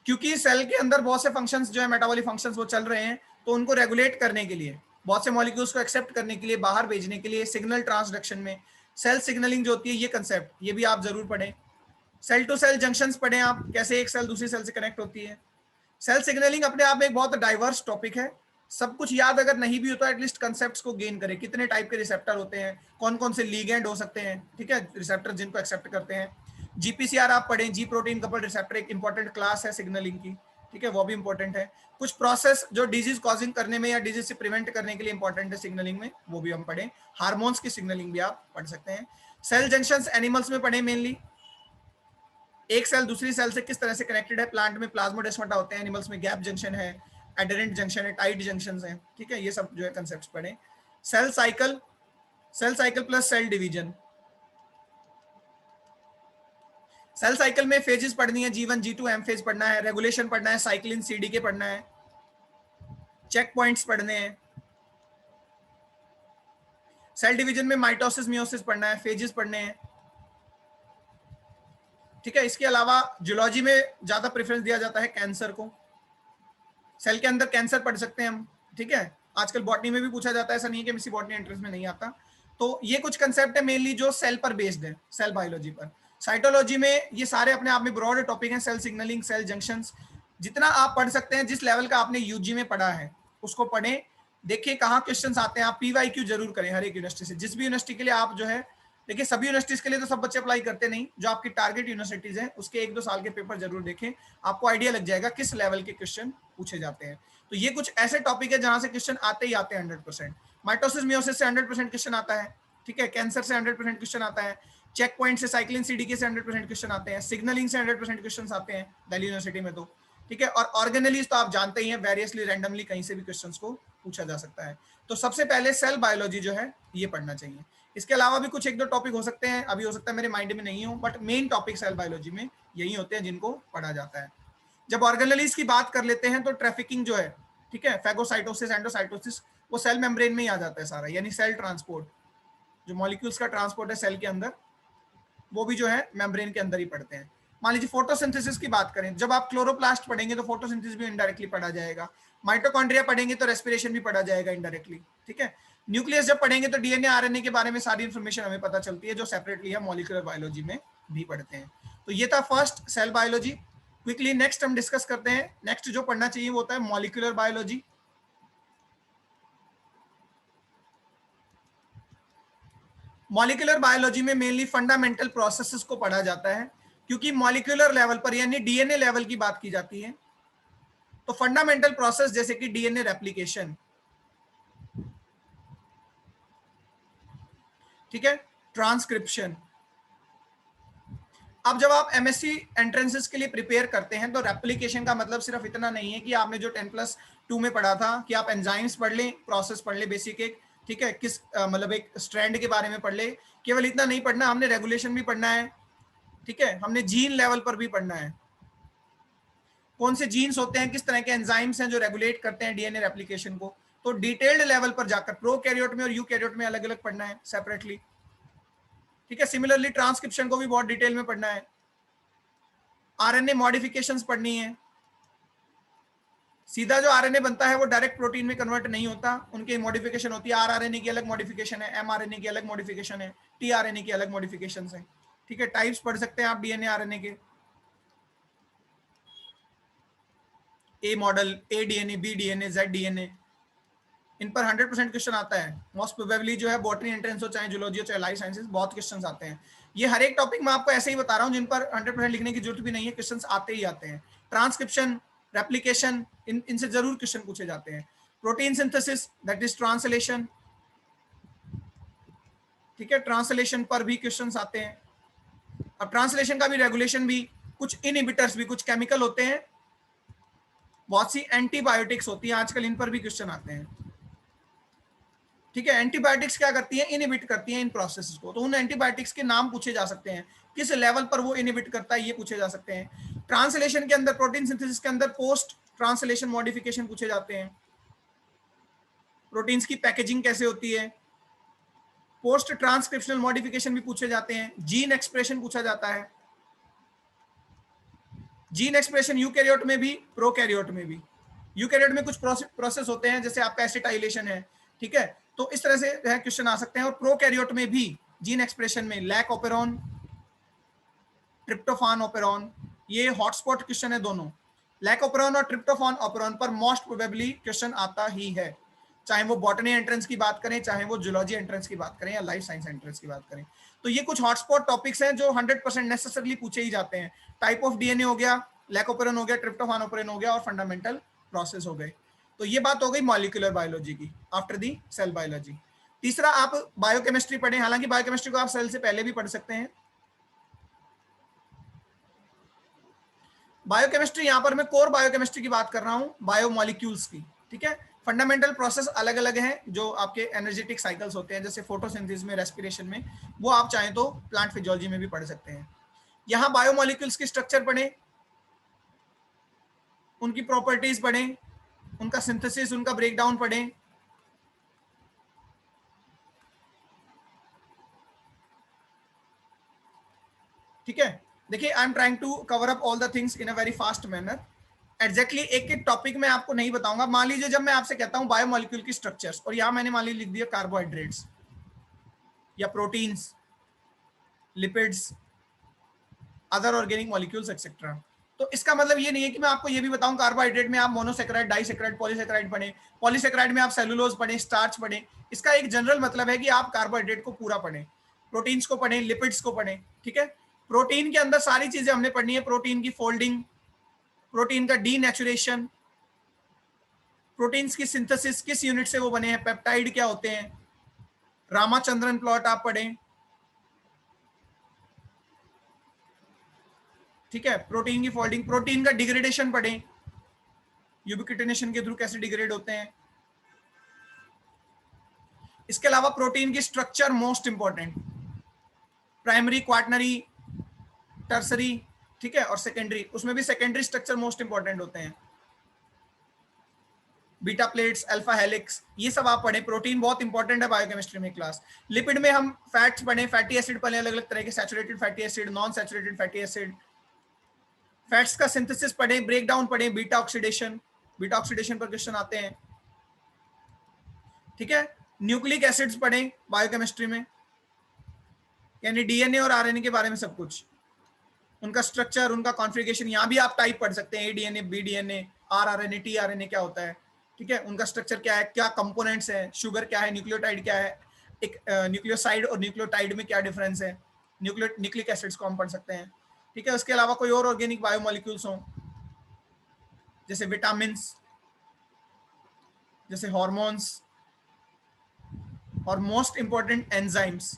क्योंकि सेल के अंदर बहुत से फंक्शंस जो है मेटाबॉलिक फंक्शंस वो चल रहे हैं, तो उनको रेगुलेट करने के लिए, बहुत से मॉलिक्यूल्स को एक्सेप्ट करने के लिए, बाहर भेजने के लिए, सिग्नल ट्रांसडक्शन में सेल सिग्नलिंग जो होती है, ये कंसेप्ट ये भी आप जरूर पढ़ें। सेल टू सेल जंक्शंस पढ़ें आप, कैसे एक सेल दूसरी सेल से कनेक्ट होती है। सेल सिग्नलिंग अपने आप में एक बहुत डाइवर्स टॉपिक है। सब कुछ याद अगर नहीं भी होता, एटलीस्ट कंसेप्ट्स को गेन करें। कितने टाइप के रिसेप्टर होते हैं, कौन कौन से लीगेंड हो सकते हैं, ठीक है, रिसेप्टर जिनको एक्सेप्ट करते हैं। जीपीसीआर आप पढ़ें, जी प्रोटीन कपल्ड रिसेप्टर एक इंपॉर्टेंट क्लास है सिग्नलिंग की, ठीक है, वो भी इंपॉर्टेंट है। कुछ प्रोसेस जो डिजीज कॉजिंग करने में या डिजीज से प्रिवेंट करने के लिए इंपॉर्टेंट है सिग्नलिंग में, वो भी हम पढ़ें। हार्मोन्स की सिग्नलिंग भी आप पढ़ सकते हैं। सेल जंक्शंस एनिमल्स में पढ़ें, मेनली एक सेल दूसरी सेल से किस तरह से कनेक्टेड है। प्लांट में प्लाज्मोडेस्माटा होते हैं, एनिमल्स में गैप जंक्शन है, एडेरेंट जंक्शन है, टाइट जंक्शंस हैं, ठीक है। ये सब जो है कंसेप्ट्स पढ़ें। Cell cycle, cell cycle plus cell division. Cell cycle में फेजेस पढ़नी है, G1 G2 एम फेज पढ़ना है, रेगुलेशन पढ़ना है, साइक्लिन CDK पढ़ना है, चेक पॉइंट्स पढ़ने हैं। सेल डिवीजन में माइटोसिस मियोसिस पढ़ना है, फेजेस पढ़ने हैं, ठीक है। इसके अलावा जूलॉजी में ज्यादा प्रेफरेंस दिया जाता है कैंसर को। सेल के अंदर कैंसर पढ़ सकते हैं हम, ठीक है। आजकल बॉटनी में भी पूछा जाता है, ऐसा नहीं है कि किसी बॉटनी एंट्रेंस में नहीं आता। तो ये कुछ कंसेप्ट है मेनली जो सेल पर बेस्ड है, सेल बायोलॉजी पर। साइटोलॉजी में ये सारे अपने आप में ब्रॉड टॉपिक हैं, सेल सिग्नलिंग, सेल जंक्शंस, जितना आप पढ़ सकते हैं, जिस लेवल का आपने यूजी में पढ़ा है उसको पढ़ें, देखिए कहाँ क्वेश्चंस आते हैं, आप पीवाईक्यू जरूर करें हर एक यूनिवर्सिटी से, जिस भी यूनिवर्सिटी के लिए आप जो है, देखिए सभी यूनिवर्सिटीज के लिए तो सब बच्चे अप्लाई करते नहीं, जो आपकी टारगेट यूनिवर्सिटीज हैं उसके 1-2 साल के पेपर जरूर देखें, आपको आइडिया लग जाएगा किस लेवल के क्वेश्चन पूछे जाते हैं। तो ये कुछ ऐसे टॉपिक है जहां से क्वेश्चन आते ही आते हैं 100%। माइटोसिस मियोसिस से 100% क्वेश्चन आता है, ठीक है, कैंसर से 100% क्वेश्चन आता है, चेक पॉइंट से, साइक्लिन सीडीके से 100% क्वेश्चन आते हैं, सिग्नलिंग से 100% क्वेश्चन आते हैं दिल्ली यूनिवर्सिटी में, तो ठीक है, और ऑर्गेनेलीज तो आप जानते ही हैं, वेरियसली रैंडमली कहीं से भी क्वेश्चंस को पूछा जा सकता है। तो सबसे पहले सेल बायोलॉजी जो है ये पढ़ना चाहिए। इसके अलावा भी कुछ 1-2 टॉपिक हो सकते हैं, अभी हो सकता है मेरे माइंड में नहीं हो, but main topic cell biology में यही होते हैं जिनको पढ़ा जाता है। जब ऑर्गेनेलीज की बात कर लेते हैं तो ट्रैफिकिंग जो है, ठीक है, फैगोसाइटोसिस, एंडोसाइटोसिस, वो सेल मेम्ब्रेन में ही आ जाता है सारा, यानी सेल ट्रांसपोर्ट, जो मॉलिक्यूल्स का ट्रांसपोर्ट है सेल के अंदर, वो भी जो है मेम्ब्रेन के अंदर ही पढ़ते हैं। मान लीजिए फोटोसिंथेसिस की बात करें, जब आप क्लोरोप्लास्ट पढ़ेंगे तो फोटोसिंथेसिस भी इनडायरेक्टली पढ़ा जाएगा, माइटोकॉन्ड्रिया पढ़ेंगे तो रेस्पिरेशन भी पढ़ा जाएगा इनडायरेक्टली, ठीक है। न्यूक्लियस जब पढ़ेंगे तो डीएनए आरएनए के बारे में सारी इंफॉर्मेशन हमें पता चलती है, जो सेपरेटली है मॉलिक्यूलर बायोलॉजी में भी पढ़ते हैं। तो ये था first cell biology. Quickly next हम डिस्कस करते हैं, नेक्स्ट जो पढ़ना चाहिए वो होता है मॉलिक्यूलर बायोलॉजी। मॉलिक्यूलर बायोलॉजी में मेनली फंडामेंटल प्रोसेसेस को पढ़ा जाता है, क्योंकि मॉलिक्यूलर लेवल पर यानी डीएनए लेवल की बात की जाती है, तो फंडामेंटल प्रोसेस जैसे कि डीएनए रेप्लिकेशन, ठीक है, ट्रांसक्रिप्शन। अब जब आप एमएससी एंट्रेंसेस के लिए प्रिपेयर करते हैं तो रेप्लिकेशन का मतलब सिर्फ इतना नहीं है कि आपने जो 10+2 में पढ़ा था कि आप एंजाइम्स पढ़ लें, प्रोसेस पढ़ लें बेसिक एक, ठीक है, किस मतलब एक स्ट्रैंड के बारे में पढ़ ले, केवल इतना नहीं पढ़ना, हमने रेगुलेशन भी पढ़ना है, ठीक है, हमने जीन लेवल पर भी पढ़ना है, कौन से जीन्स होते हैं, किस तरह के एंजाइम्स हैं जो रेगुलेट करते हैं डीएनए रेप्लिकेशन को, तो डिटेल्ड लेवल पर जाकर प्रोकैरियोट में और यूकैरियोट में अलग अलग पढ़ना है सेपरेटली, ठीक है। सिमिलरली ट्रांसक्रिप्शन को भी बहुत डिटेल में पढ़ना है, आरएनए मॉडिफिकेशंस पढ़नी है, सीधा जो आरएनए बनता है वो डायरेक्ट प्रोटीन में कन्वर्ट नहीं होता, उनकी मॉडिफिकेशन होती है, आरआरएनए की अलग मॉडिफिकेशन है, एमआरएनए की अलग मॉडिफिकेशन है, टीआरएनए की अलग मॉडिफिकेशंस है, ठीक है। टाइप्स पढ़ सकते हैं आप डीएनए आरएनए के, A model, A DNA, B DNA, Z DNA, इन पर 100% क्वेश्चन आता है मोस्ट प्रोबेबली, जो है बॉटनी एंट्रेंस हो चाहे जूलॉजी हो चाहे लाइफ साइंसेस, बहुत क्वेश्चन आते हैं। ये हर एक टॉपिक मैं आपको ऐसे ही बता रहा हूँ जिन पर 100% लिखने की जरूरत भी नहीं है, क्वेश्चन आते ही आते हैं। ट्रांसक्रिप्शन, रेप्लिकेशन, इनसे जरूर क्वेश्चन पूछे जाते हैं। Protein synthesis, that is translation, ठीक है, ट्रांसलेशन पर भी क्वेश्चन आते हैं। अब ट्रांसलेशन का भी रेगुलेशन भी, कुछ इनहिबिटर्स भी, कुछ केमिकल होते हैं, बहुत सी एंटीबायोटिक्स होती है आजकल, इन पर भी क्वेश्चन आते हैं, ठीक है। एंटीबायोटिक्स क्या करती है, इनहिबिट करती है इन प्रोसेसेस को, तो उन एंटीबायोटिक्स के नाम पूछे जा सकते हैं, किस लेवल पर वो इनहिबिट करता है ये पूछे जा सकते हैं। ट्रांसलेशन के अंदर, प्रोटीन सिंथेसिस के अंदर पोस्ट ट्रांसलेशन मॉडिफिकेशन पूछे जाते हैं, प्रोटीन्स की पैकेजिंग कैसे होती है, पोस्ट ट्रांसक्रिप्शनल मॉडिफिकेशन भी पूछे जाते हैं, जीन एक्सप्रेशन पूछा जाता है, जीन एक्सप्रेशन यूकैरियोट में भी, प्रोकैरियोट में भी। यूकैरियोट में कुछ प्रोसेस होते हैं जैसे आपका एसिटाइलेशन है, ठीक है, तो इस तरह से क्वेश्चन आ सकते हैं। और प्रोकैरियोट में भी जीन एक्सप्रेशन में लैक ओपेरॉन, ट्रिप्टोफान ओपेरॉन, ये हॉटस्पॉट क्वेश्चन है दोनों, लैक ओपेरॉन और ट्रिप्टोफान ओपेरॉन पर मोस्ट प्रोबेबली क्वेश्चन आता ही है, चाहे वो बॉटनी एंट्रेंस की बात करें, चाहे वो जूलॉजी एंट्रेंस की बात करें या लाइफ साइंस एंट्रेंस की बात करें। तो ये कुछ हॉटस्पॉट टॉपिक्स हैं जो 100% नेसेसरली पूछे ही जाते हैं। टाइप ऑफ डीएनए हो गया, लैकोपेरॉन हो गया, ट्रिप्टोफान ओपेरॉन हो गया, और फंडामेंटल प्रोसेस हो गए। तो ये बात हो गई मॉलिक्यूलर बायोलॉजी की, आफ्टर दी सेल बायोलॉजी। तीसरा, आप बायोकेमिस्ट्री पढ़ें, हालांकि बायोकेमिस्ट्री को आप सेल से पहले भी पढ़ सकते हैं। बायोकेमिस्ट्री, यहां पर मैं कोर बायोकेमिस्ट्री की बात कर रहा हूं, बायोमॉलिक्यूल्स की, ठीक है। फंडामेंटल प्रोसेस अलग अलग हैं जो आपके एनर्जेटिक साइकिल्स होते हैं, जैसे फोटोसिंथेसिस में, रेस्पिरेशन में, वो आप चाहें तो प्लांट फिजियोलॉजी में भी पढ़ सकते हैं। यहां बायोमॉलिक्यूल्स की स्ट्रक्चर पढ़ें, उनकी प्रॉपर्टीज पढ़ें, उनका सिंथेसिस, उनका ब्रेकडाउन पढ़ें, ठीक है। देखिए, I am trying to cover up all the things in a very fast manner. Exactly एक एक टॉपिक में आपको नहीं बताऊंगा। मान लीजिए जब मैं आपसे कहता हूं बायोमॉलिक्यूल की स्ट्रक्चर्स, और यहां मैंने मान लीजिए लिख दिया कार्बोहाइड्रेट्स या proteins, lipids, other organic molecules etcetera. तो इसका मतलब ये नहीं है कि मैं आपको ये भी बताऊं कार्बोहाइड्रेट में आप मोनोसेक्राइड, डाइसेक्राइड, पॉलीसेक्राइड पढ़ें, पॉलीसेक्राइड में आप सेलुलोज पढ़ें, स्टार्च पढ़ें। इसका एक जनरल मतलब है कि आप कार्बोहाइड्रेट को पूरा पढ़ें, प्रोटीन्स को पढ़ें, लिपिड्स को पढ़ें, ठीक है। प्रोटीन के अंदर सारी चीजें हमने पढ़नी है, प्रोटीन की फोल्डिंग, प्रोटीन का डीनेचुरेशन, प्रोटीन्स की सिंथेसिस, किस यूनिट से वो बने हैं, पेप्टाइड क्या होते हैं, रामाचंद्रन प्लॉट आप पढ़ें, ठीक है। प्रोटीन की फोल्डिंग, प्रोटीन का डिग्रेडेशन पढ़ें, यूबिक्विटिनेशन के थ्रू कैसे डिग्रेड होते हैं। इसके अलावा प्रोटीन की structure most important, primary, quaternary, tertiary, ठीक है, और सेकेंडरी, उसमें भी सेकेंडरी स्ट्रक्चर मोस्ट इंपॉर्टेंट होते हैं, बीटा प्लेट्स, अल्फा हेलिक्स, ये सब आप पढ़ें। प्रोटीन बहुत इंपॉर्टेंट है बायोकेमिस्ट्री में क्लास। लिपिड में हम फैट्स पढ़ें, फैटी एसिड पढ़ें, अलग अलग तरह के, saturated fatty acid, non saturated fatty acid, fats का सिंथेसिस पढ़ें, ब्रेकडाउन पढ़ें, बीटा ऑक्सीडेशन, बीटा ऑक्सीडेशन पर क्वेश्चन आते हैं, ठीक है। न्यूक्लिक एसिड्स पढ़ें बायोकेमिस्ट्री में, यानी डीएनए और आरएनए के बारे में सब कुछ, उनका स्ट्रक्चर, उनका कॉन्फ़िगरेशन, यहाँ भी आप टाइप पढ़ सकते हैं, एडीएनए, बीडीएनए, आरआरएनए, टीआरएनए क्या होता है, ठीक है, उनका स्ट्रक्चर क्या है, क्या कंपोनेंट्स हैं, शुगर क्या है, न्यूक्लियोटाइड क्या है, एक न्यूक्लियोसाइड और न्यूक्लियोटाइड में क्या डिफरेंस है, न्यूक्लिक एसिड्स को हम पढ़ सकते हैं, ठीक है। उसके अलावा कोई और ऑर्गेनिक बायोमोलिक्यूल्स हों, जैसे विटामिन, जैसे हॉर्मोन्स, और मोस्ट इंपॉर्टेंट एंजाइम्स।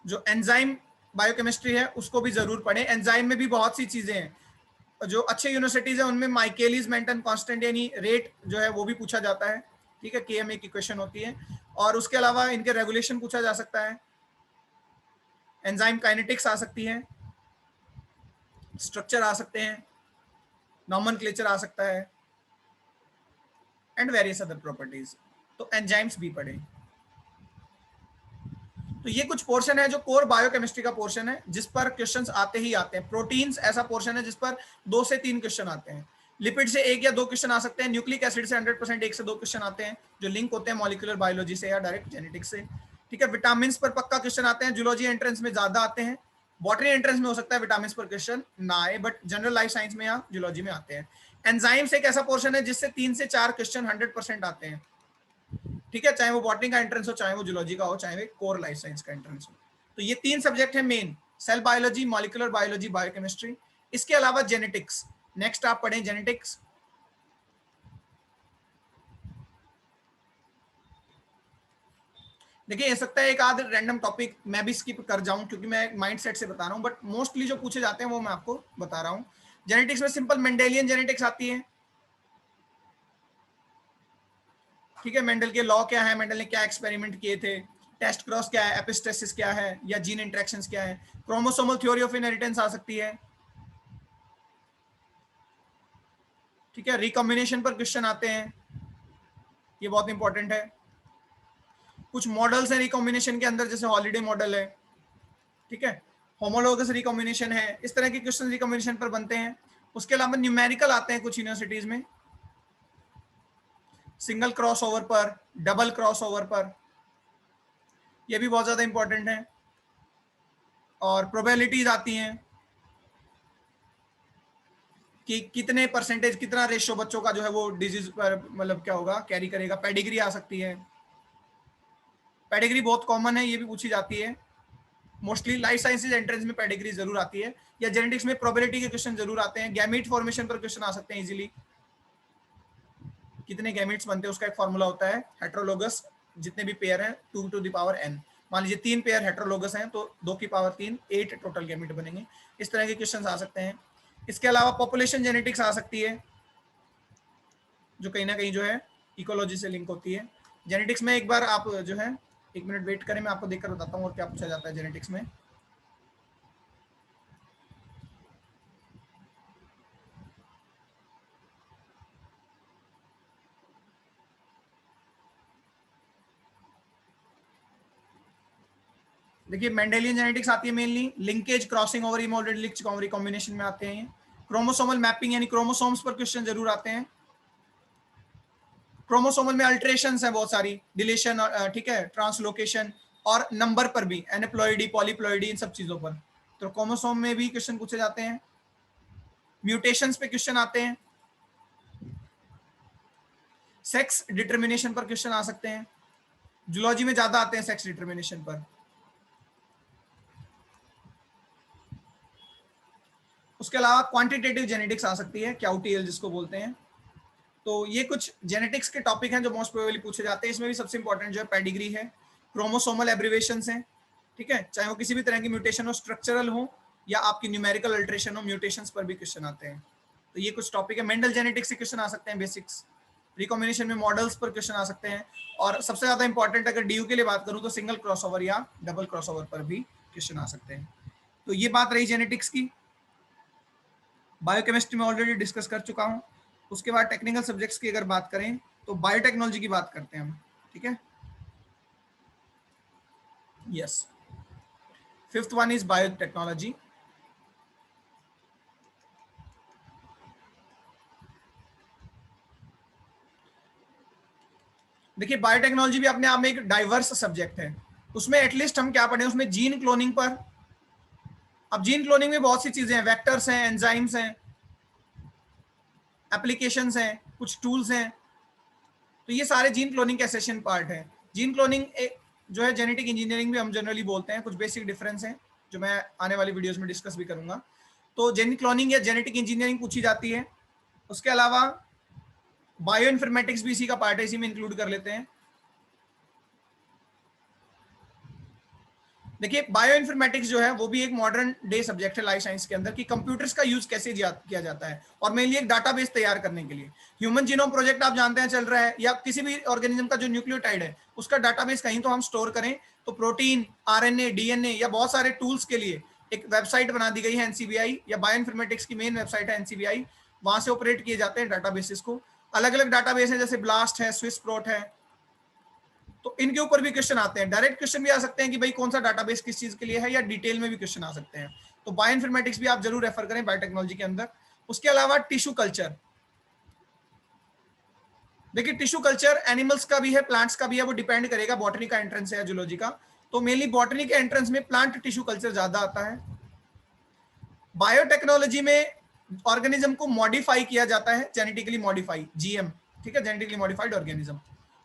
जो एंजाइम बायोकेमिस्ट्री है उसको भी जरूर पढ़ें। एंजाइम में भी बहुत सी चीजें हैं, जो अच्छे यूनिवर्सिटीज है उनमें माइकेलिस मेंटन कांस्टेंट यानी रेट जो है वो भी पूछा जाता है, ठीक है, केएमए की क्वेश्चन होती है। और उसके अलावा इनके रेगुलेशन पूछा जा सकता है, एंजाइम काइनेटिक्स आ सकती है, स्ट्रक्चर आ सकते हैं, नॉमेनक्लेचर आ सकता है, एंड वेरियस अदर प्रॉपर्टीज। तो एंजाइम्स भी पढ़ें। तो ये कुछ पोर्शन है जो कोर बायोकेमिस्ट्री का पोर्शन है, जिस पर क्वेश्चंस आते ही आते हैं। प्रोटीन्स ऐसा पोर्शन है जिस पर 2 से 3 क्वेश्चन आते हैं, लिपिड से 1 या 2 क्वेश्चन आ सकते हैं, न्यूक्लिक एसिड से 100% 1 से 2 क्वेश्चन आते हैं जो लिंक होते हैं मॉलिक्यूलर बायोलॉजी से या डायरेक्ट जेनेटिक्स से, ठीक है। विटामिन पर पक्का क्वेश्चन आते हैं, जूलॉजी एंट्रेंस में ज्यादा आते हैं, बॉटनी एंट्रेंस में हो सकता है विटामिन पर क्वेश्चन ना आए, बट जनरल लाइफ साइंस में या जूलॉजी में आते हैं। एंजाइम्स एक ऐसा पोर्शन है जिससे 3 से 4 क्वेश्चन 100% आते हैं, ठीक है, चाहे वो बॉटनी का एंट्रेंस हो, चाहे वो जूलॉजी का हो, चाहे वो कोर लाइफ साइंस का एंट्रेंस हो। तो ये 3 सब्जेक्ट है main, cell biology, molecular biology, biochemistry. इसके अलावा जेनेटिक्स, नेक्स्ट आप पढ़ें जेनेटिक्स। देखिए हो सकता है एक आध रैंडम टॉपिक मैं भी स्किप कर जाऊं क्योंकि मैं माइंडसेट से बता रहा हूं, बट मोस्टली जो पूछे जाते हैं वो मैं आपको बता रहा हूं। जेनेटिक्स में सिंपल मेंडेलियन जेनेटिक्स आती है, ठीक है, मेंडल के लॉ क्या है, मेंडल ने क्या एक्सपेरिमेंट किए थे, टेस्ट क्रॉस क्या है, एपिस्टेसिस क्या है, या जीन इंटरेक्शंस क्या है, क्रोमोसोमल थ्योरी ऑफ इनहेरिटेंस आ सकती है, ठीक है, रिकॉम्बिनेशन पर क्वेश्चन आते हैं, ये बहुत इंपॉर्टेंट है। कुछ मॉडल्स हैं रिकॉम्बिनेशन के अंदर, जैसे हॉलिडे मॉडल है, ठीक है, होमोलोगस रिकॉम्बिनेशन है, इस तरह के क्वेश्चन रिकॉम्बिनेशन पर बनते हैं। उसके अलावा न्यूमेरिकल आते हैं कुछ यूनिवर्सिटीज में, सिंगल क्रॉसओवर पर, डबल क्रॉसओवर पर, ये भी बहुत ज्यादा इंपॉर्टेंट है। और प्रोबेबिलिटीज आती हैं कि कितने परसेंटेज, कितना रेशियो बच्चों का जो है वो डिजीज पर मतलब क्या होगा, कैरी करेगा। पेडिग्री आ सकती है, पेडिग्री बहुत कॉमन है, ये भी पूछी जाती है मोस्टली। लाइफ साइंसेज एंट्रेंस में पेडिग्री जरूर आती है, या जेनेटिक्स में प्रोबेबिलिटी के क्वेश्चन जरूर आते हैं। गैमीट फॉर्मेशन पर क्वेश्चन आ सकते हैं इजीली, कितने गैमीट्स बनते हैं उसका एक फॉर्मूला होता है, हेट्रोलोगस, जितने भी पेयर हैं 2 टू द पावर n, मान लीजिए 3 पेयर हेट्रोलोगस हैं तो 2 की पावर 3, 8 टोटल गैमीट बनेंगे। इस तरह के क्वेश्चन आ सकते हैं। इसके अलावा पॉपुलेशन जेनेटिक्स आ सकती है, जो कहीं ना कहीं जो है इकोलॉजी से लिंक होती है। जेनेटिक्स में एक बार आप जो है 1 मिनट वेट करें, मैं आपको देखकर बताता हूँ और क्या पूछा जाता है जेनेटिक्स में। देखिए मेंडेलियन जेनेटिक्स आती है मेनली, लिंकेज, क्रॉसिंग ओवर, इमोल्डेड रिकॉम्बिनेशन में आते हैं। क्रोमोसोमल मैपिंग यानी क्रोमोसोम्स पर क्वेश्चन जरूर आते हैं। क्रोमोसोमल में अल्टरेशंस है बहुत सारी, डिलीशन, ठीक है, ट्रांसलोकेशन, और नंबर पर भी, एनेप्लॉइडी, पॉलीप्लॉइडी, इन सब चीजों पर, तो क्रोमोसोम में भी क्वेश्चन पूछे जाते हैं, म्यूटेशंस पे क्वेश्चन आते हैं, सेक्स डिटर्मिनेशन पर क्वेश्चन आ सकते हैं, जूलॉजी में ज्यादा आते हैं सेक्स डिटर्मिनेशन पर। उसके अलावा क्वांटिटेटिव जेनेटिक्स आ सकती है, क्याउटीएल जिसको बोलते हैं। तो ये कुछ जेनेटिक्स के टॉपिक हैं जो मोस्ट प्रोबेबली पूछे जाते हैं। इसमें भी सबसे इंपॉर्टेंट जो है पेडिग्री है, क्रोमोसोमल एब्रिवेशंस हैं, ठीक है, चाहे वो किसी भी तरह की म्यूटेशन हो, स्ट्रक्चरल हो या आपकी न्यूमेरिकल अल्टरेशन हो, म्यूटेशंस पर भी क्वेश्चन आते हैं। तो ये कुछ टॉपिक है। मेंडल जेनेटिक्स से क्वेश्चन आ सकते हैं, बेसिक्स, रिकॉम्बिनेशन में मॉडल्स पर क्वेश्चन आ सकते हैं, और सबसे ज्यादा इंपॉर्टेंट अगर डीयू के लिए बात करूं तो सिंगल क्रॉसओवर या डबल क्रॉसओवर पर भी क्वेश्चन आ सकते हैं। तो ये बात रही जेनेटिक्स की। बायोकेमिस्ट्री में ऑलरेडी डिस्कस कर चुका हूं। उसके बाद टेक्निकल सब्जेक्ट्स की अगर बात करें तो बायोटेक्नोलॉजी की बात करते हैं हम, ठीक है। Yes, fifth one is biotechnology. देखिए बायोटेक्नोलॉजी भी अपने आप में एक डाइवर्स सब्जेक्ट है। उसमें एटलीस्ट हम क्या पढ़े, उसमें जीन क्लोनिंग पर। अब जीन क्लोनिंग में बहुत सी चीजें हैं, वेक्टर्स हैं, एंजाइम्स हैं, एप्लीकेशंस हैं, कुछ टूल्स हैं। तो ये सारे जीन क्लोनिंग के एसेशन पार्ट है। जीन क्लोनिंग जो है जेनेटिक इंजीनियरिंग भी हम जनरली बोलते हैं। कुछ बेसिक डिफरेंस हैं जो मैं आने वाली वीडियोस में डिस्कस भी करूंगा। तो जेनेटिक क्लोनिंग या जेनेटिक इंजीनियरिंग पूछी जाती है। उसके अलावा बायो इन्फॉर्मेटिक्स भी इसी का पार्ट है, इसी में इंक्लूड कर लेते हैं। देखिए बायो इन्फॉर्मेटिक्स जो है वो भी एक मॉडर्न डे सब्जेक्ट है लाइफ साइंस के अंदर, कि कंप्यूटर्स का यूज कैसे किया जाता है, और मेनली एक डाटाबेस तैयार करने के लिए। ह्यूमन जीनोम प्रोजेक्ट आप जानते हैं चल रहा है, या किसी भी ऑर्गेनिज्म का जो न्यूक्लियोटाइड है उसका डाटाबेस कहीं तो हम स्टोर करें। तो प्रोटीन, आरएनए, डीएनए या बहुत सारे टूल्स के लिए एक वेबसाइट बना दी गई है एनसीबीआई, या बायो इन्फॉर्मेटिक्स की मेन वेबसाइट है एनसीबीआई। वहां से ऑपरेट किए जाते हैं डाटाबेसेस को। अलग अलग डाटाबेस है, जैसे ब्लास्ट है, स्विस प्रोट है। तो इनके ऊपर भी क्वेश्चन आते हैं। डायरेक्ट क्वेश्चन भी आ सकते हैं कि भाई कौन सा डाटाबेस किस चीज के लिए है, या डिटेल में भी क्वेश्चन आ सकते हैं। तो बायो इन्फॉर्मेटिक्स भी आप जरूर रेफर करें बायोटेक्नोलॉजी के अंदर। उसके अलावा टिश्यू कल्चर। देखिए टिश्यू कल्चर एनिमल्स का भी है, प्लांट्स का भी है, वो डिपेंड करेगा बॉटनी का एंट्रेंस है या जूलॉजी का। तो मेनली बॉटनी के एंट्रेंस में प्लांट टिश्यू कल्चर ज्यादा आता है। बायोटेक्नोलॉजी में ऑर्गेनिज्म को मॉडिफाई किया जाता है, जेनेटिकली मॉडिफाई, जीएम, ठीक है, जेनेटिकली मॉडिफाइड ऑर्गेनिज्म।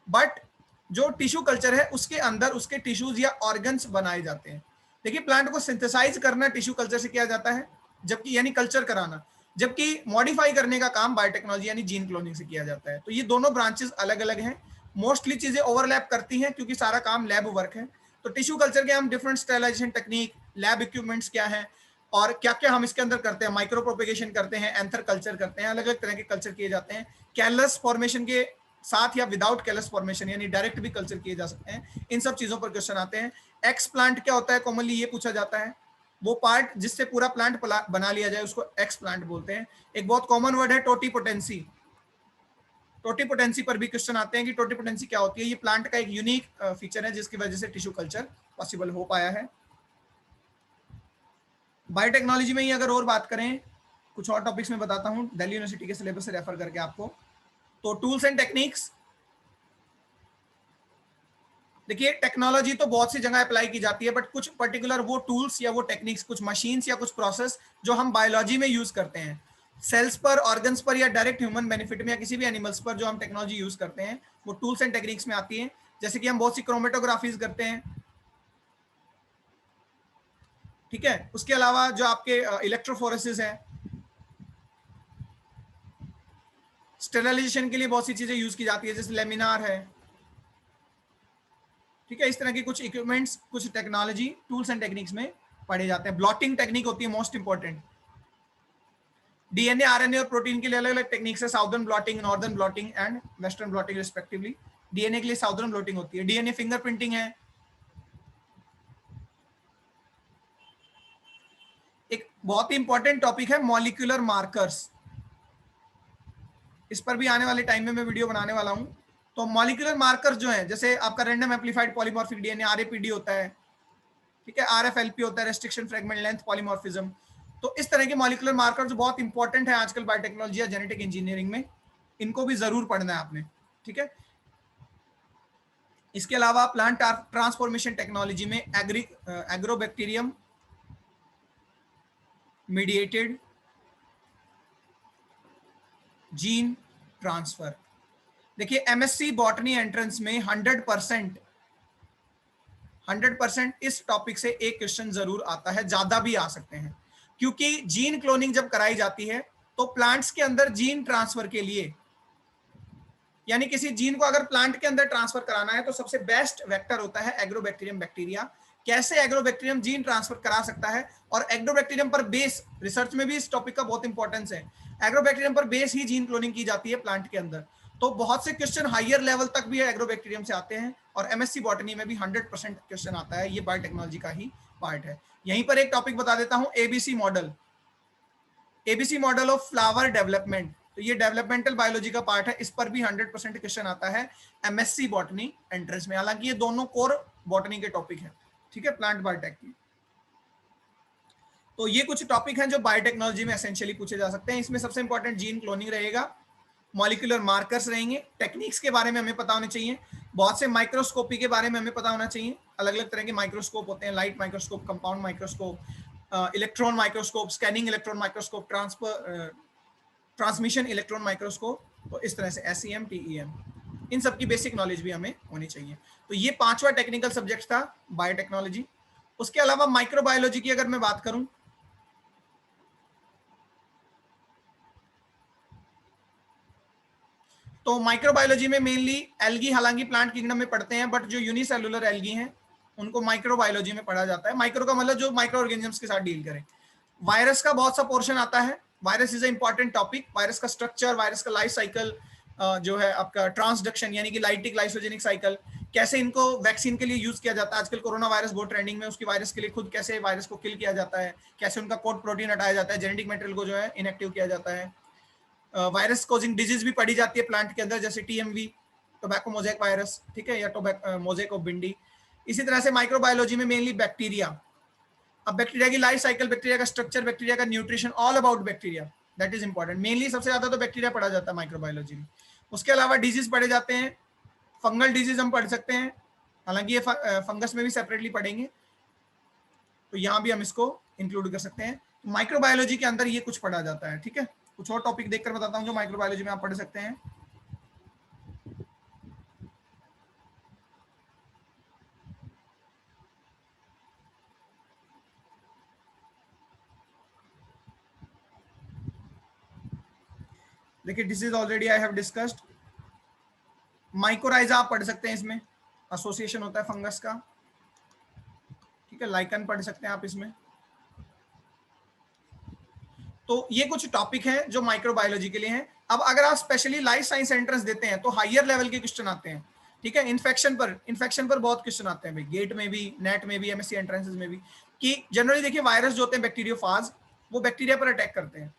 बट जो टिश्यू कल्चर है उसके अंदर उसके टिश्यूज या ऑर्गन्स बनाए जाते हैं। देखिए प्लांट को सिंथेसाइज करना टिश्यू कल्चर से किया जाता है, जबकि यानी कल्चर कराना, जबकि मॉडिफाई करने का काम बायोटेक्नोलॉजी यानी जीन क्लोनिंग से किया जाता है। तो ये दोनों ब्रांचेस अलग अलग हैं। मोस्टली चीजें ओवरलैप करती हैं क्योंकि सारा काम लैब वर्क है। तो टिश्यू कल्चर के हम different sterilization technique, lab equipments क्या है और क्या क्या हम इसके अंदर करते हैं, माइक्रो प्रोपेगेशन करते हैं, एंथर कल्चर करते हैं, अलग अलग तरह के कल्चर किए जाते हैं। कैलस फॉर्मेशन के साथ या विदाउट कैलस फॉर्मेशन यानी डायरेक्ट भी कल्चर किए जा सकते हैं। इन सब चीजों पर क्वेश्चन आते हैं। एक्स प्लांट क्या होता है, कॉमनली ये पूछा जाता है। वो पार्ट जिससे पूरा प्लांट बना लिया जाए उसको एक्स प्लांट बोलते हैं। एक बहुत कॉमन वर्ड है टोटीपोटेंसी। टोटीपोटेंसी पर भी क्वेश्चन आते हैं कि टोटीपोटेंसी क्या होती है। ये प्लांट का एक यूनिक फीचर है जिसकी वजह से टिश्यू कल्चर पॉसिबल हो पाया है। बायोटेक्नोलॉजी में ही अगर और बात करें, कुछ और टॉपिक्स में बताता हूं दिल्ली यूनिवर्सिटी के सिलेबस से रेफर करके आपको। तो टूल्स एंड टेक्निक्स, देखिए टेक्नोलॉजी तो बहुत सी जगह अप्लाई की जाती है, बट कुछ पर्टिकुलर वो टूल्स या वो टेक्निक्स, कुछ मशीन्स या कुछ प्रोसेस जो हम बायोलॉजी में यूज करते हैं, सेल्स पर, ऑर्गन्स पर, या डायरेक्ट ह्यूमन बेनिफिट में, या किसी भी एनिमल्स पर जो हम टेक्नोलॉजी यूज करते हैं, वो टूल्स एंड टेक्निक्स में आती है। जैसे कि हम बहुत सी क्रोमेटोग्राफीज करते हैं, ठीक है। उसके अलावा जो आपके इलेक्ट्रोफोरेसिस है, स्टेरिलाइजेशन के लिए बहुत सी चीजें यूज की जाती है, जैसे लेमिनार है, ठीक है। इस तरह की कुछ इक्विपमेंट्स, कुछ टेक्नोलॉजी टूल्स एंड टेक्निक्स में पढ़े जाते हैं। ब्लॉटिंग टेक्निक होती है मोस्ट इंपॉर्टेंट। डीएनए, आरएनए और प्रोटीन के लिए अलग अलग टेक्निक्स है, southern blotting, northern blotting and western blotting respectively. DNA के लिए साउदर्न ब्लॉटिंग होती है। डीएनए फिंगरप्रिंटिंग है। एक बहुत ही इंपॉर्टेंट टॉपिक है मॉलिक्यूलर मार्कर्स। इस पर भी आने वाले टाइम में मैं वीडियो बनाने वाला हूं। तो मॉलिक्यूलर मार्कर्स जो है, जैसे आपका रैंडम एम्पलीफाइड पॉलीमॉर्फिक डीएनए, आरएपीडी होता है, ठीक है, आरएफएलपी होता है, रेस्ट्रिक्शन फ्रेगमेंट लेंथ पॉलीमॉर्फिज्म। तो इस तरह के मॉलिक्यूलर मार्कर्स बहुत इंपॉर्टेंट है आजकल बायोटेक्नोलॉजी या जेनेटिक इंजीनियरिंग में। इनको भी जरूर पढ़ना है आपने, ठीक है। इसके अलावा प्लांट ट्रांसफॉर्मेशन टेक्नोलॉजी में एग्रोबैक्टीरियम, मीडिएटेड जीन ट्रांसफर। देखिए एमएससी बॉटनी एंट्रेंस में 100% इस टॉपिक से एक क्वेश्चन जरूर आता है, ज्यादा भी आ सकते हैं, क्योंकि जीन क्लोनिंग जब कराई जाती है तो प्लांट्स के अंदर जीन ट्रांसफर के लिए, यानी किसी जीन को अगर प्लांट के अंदर ट्रांसफर कराना है तो सबसे बेस्ट वेक्टर होता है एग्रोबैक्टीरियम बैक्टीरिया। कैसे एग्रोबैक्टीरियम जीन ट्रांसफर करा सकता है, और एग्रोबैक्टीरियम पर बेस, रिसर्च में भी इस टॉपिक का बहुत इंपॉर्टेंस है, एग्रोबैक्टीरियम पर बेस ही जीन क्लोनिंग की जाती है प्लांट के अंदर। तो बहुत से क्वेश्चन हायर लेवल तक भी एग्रोबैक्टीरियम से आते हैं, और एमएससी बॉटनी में भी 100% क्वेश्चन आता है, ये बायोटेक्नोलॉजी का ही पार्ट है। यहीं पर एक टॉपिक बता देता हूं, ABC model, ABC model of flower development, तो ये डेवलपमेंटल बायोलॉजी का पार्ट है, इस पर भी 100% क्वेश्चन आता है एमएससी बॉटनी एंट्रेंस में। हालांकि ये दोनों कोर बॉटनी के टॉपिक हैं, ठीक है, प्लांट बायोटेक की। तो ये कुछ टॉपिक हैं जो बायोटेक्नोलॉजी में एसेंशियली पूछे जा सकते हैं। इसमें सबसे इंपॉर्टेंट जीन क्लोनिंग रहेगा, मॉलिक्यूलर मार्कर्स रहेंगे, टेक्निक्स के बारे में हमें पता होने चाहिए, बहुत से माइक्रोस्कोपी के बारे में हमें पता होना चाहिए, अलग अलग तरह के माइक्रोस्कोप होते हैं, light microscope, compound microscope, electron microscope, scanning electron microscope, transmission electron microscope, तो इस तरह से SEM TEM, इन सब की बेसिक नॉलेज भी हमें होनी चाहिए। तो ये 5वां टेक्निकल सब्जेक्ट था बायोटेक्नोलॉजी। उसके अलावा माइक्रोबायोलॉजी की अगर मैं बात करूं, तो माइक्रोबायोलॉजी में मेनली एल्गी, हालांकि प्लांट किंगडम में पढ़ते हैं, बट जो यूनिसेलुलर एल्गी हैं उनको माइक्रोबायोलॉजी में पढ़ा जाता है। माइक्रो का मतलब जो माइक्रो ऑर्गेनिजम्स के साथ डील करें। वायरस का बहुत सा पोर्शन आता है, virus is a important topic, virus का स्ट्रक्चर, वायरस का लाइफ साइकिल, जो है आपका ट्रांसडक्शन यानी कि लाइटिक लाइसोजेनिक साइकिल, कैसे इनको वैक्सीन के लिए यूज किया जाता है, आजकल कोरोना वायरस बहुत ट्रेंडिंग में, उसकी वायरस के लिए खुद कैसे वायरस को किल किया जाता है, कैसे उनका कोड प्रोटीन हटाया जाता है, जेनेटिक मटेरियल को जो है इनएक्टिव किया जाता है। वायरस कॉजिंग डिजीज भी पढ़ी जाती है प्लांट के अंदर, जैसे TMV, टोबैको मोज़ेक वायरस, ठीक है, या मोज़ेक ऑफ बिंडी। इसी तरह से माइक्रोबायोलॉजी में मेनली बैक्टीरिया, अब बैक्टीरिया की लाइफ साइकिल, बैक्टीरिया का स्ट्रक्चर, बैक्टीरिया का nutrition, all about bacteria, that is important. Mainly सबसे ज्यादा तो बैक्टीरिया पढ़ा जाता है माइक्रोबायोलॉजी में। उसके अलावा डिजीज पढ़े जाते हैं, फंगल डिजीज हम पढ़ सकते हैं, हालांकि ये फंगस में भी सेपरेटली पढ़ेंगे, तो यहाँ भी हम इसको इंक्लूड कर सकते हैं। तो माइक्रोबायोलॉजी के अंदर ये कुछ पढ़ा जाता है, ठीक है। कुछ और टॉपिक देखकर बताता हूँ जो माइक्रोबायोलॉजी में आप पढ़ सकते हैं। देखिए disease already I have discussed. Mycorrhiza आप पढ़ सकते हैं, इसमें एसोसिएशन होता है फंगस का, ठीक है। लाइकन पढ़ सकते हैं आप इसमें। तो ये कुछ टॉपिक हैं जो माइक्रोबायोलॉजी के लिए हैं। अब अगर आप स्पेशली लाइफ साइंस एंट्रेंस देते हैं तो हायर लेवल के क्वेश्चन आते हैं, ठीक है। इन्फेक्शन पर बहुत क्वेश्चन आते हैं भाई, गेट में भी, नेट में भी, एमएससी एंट्रेंसेस में भी, कि जनरली देखिए वायरस जो होते हैं बैक्टीरियोफाज, वो बैक्टीरिया पर अटैक करते हैं,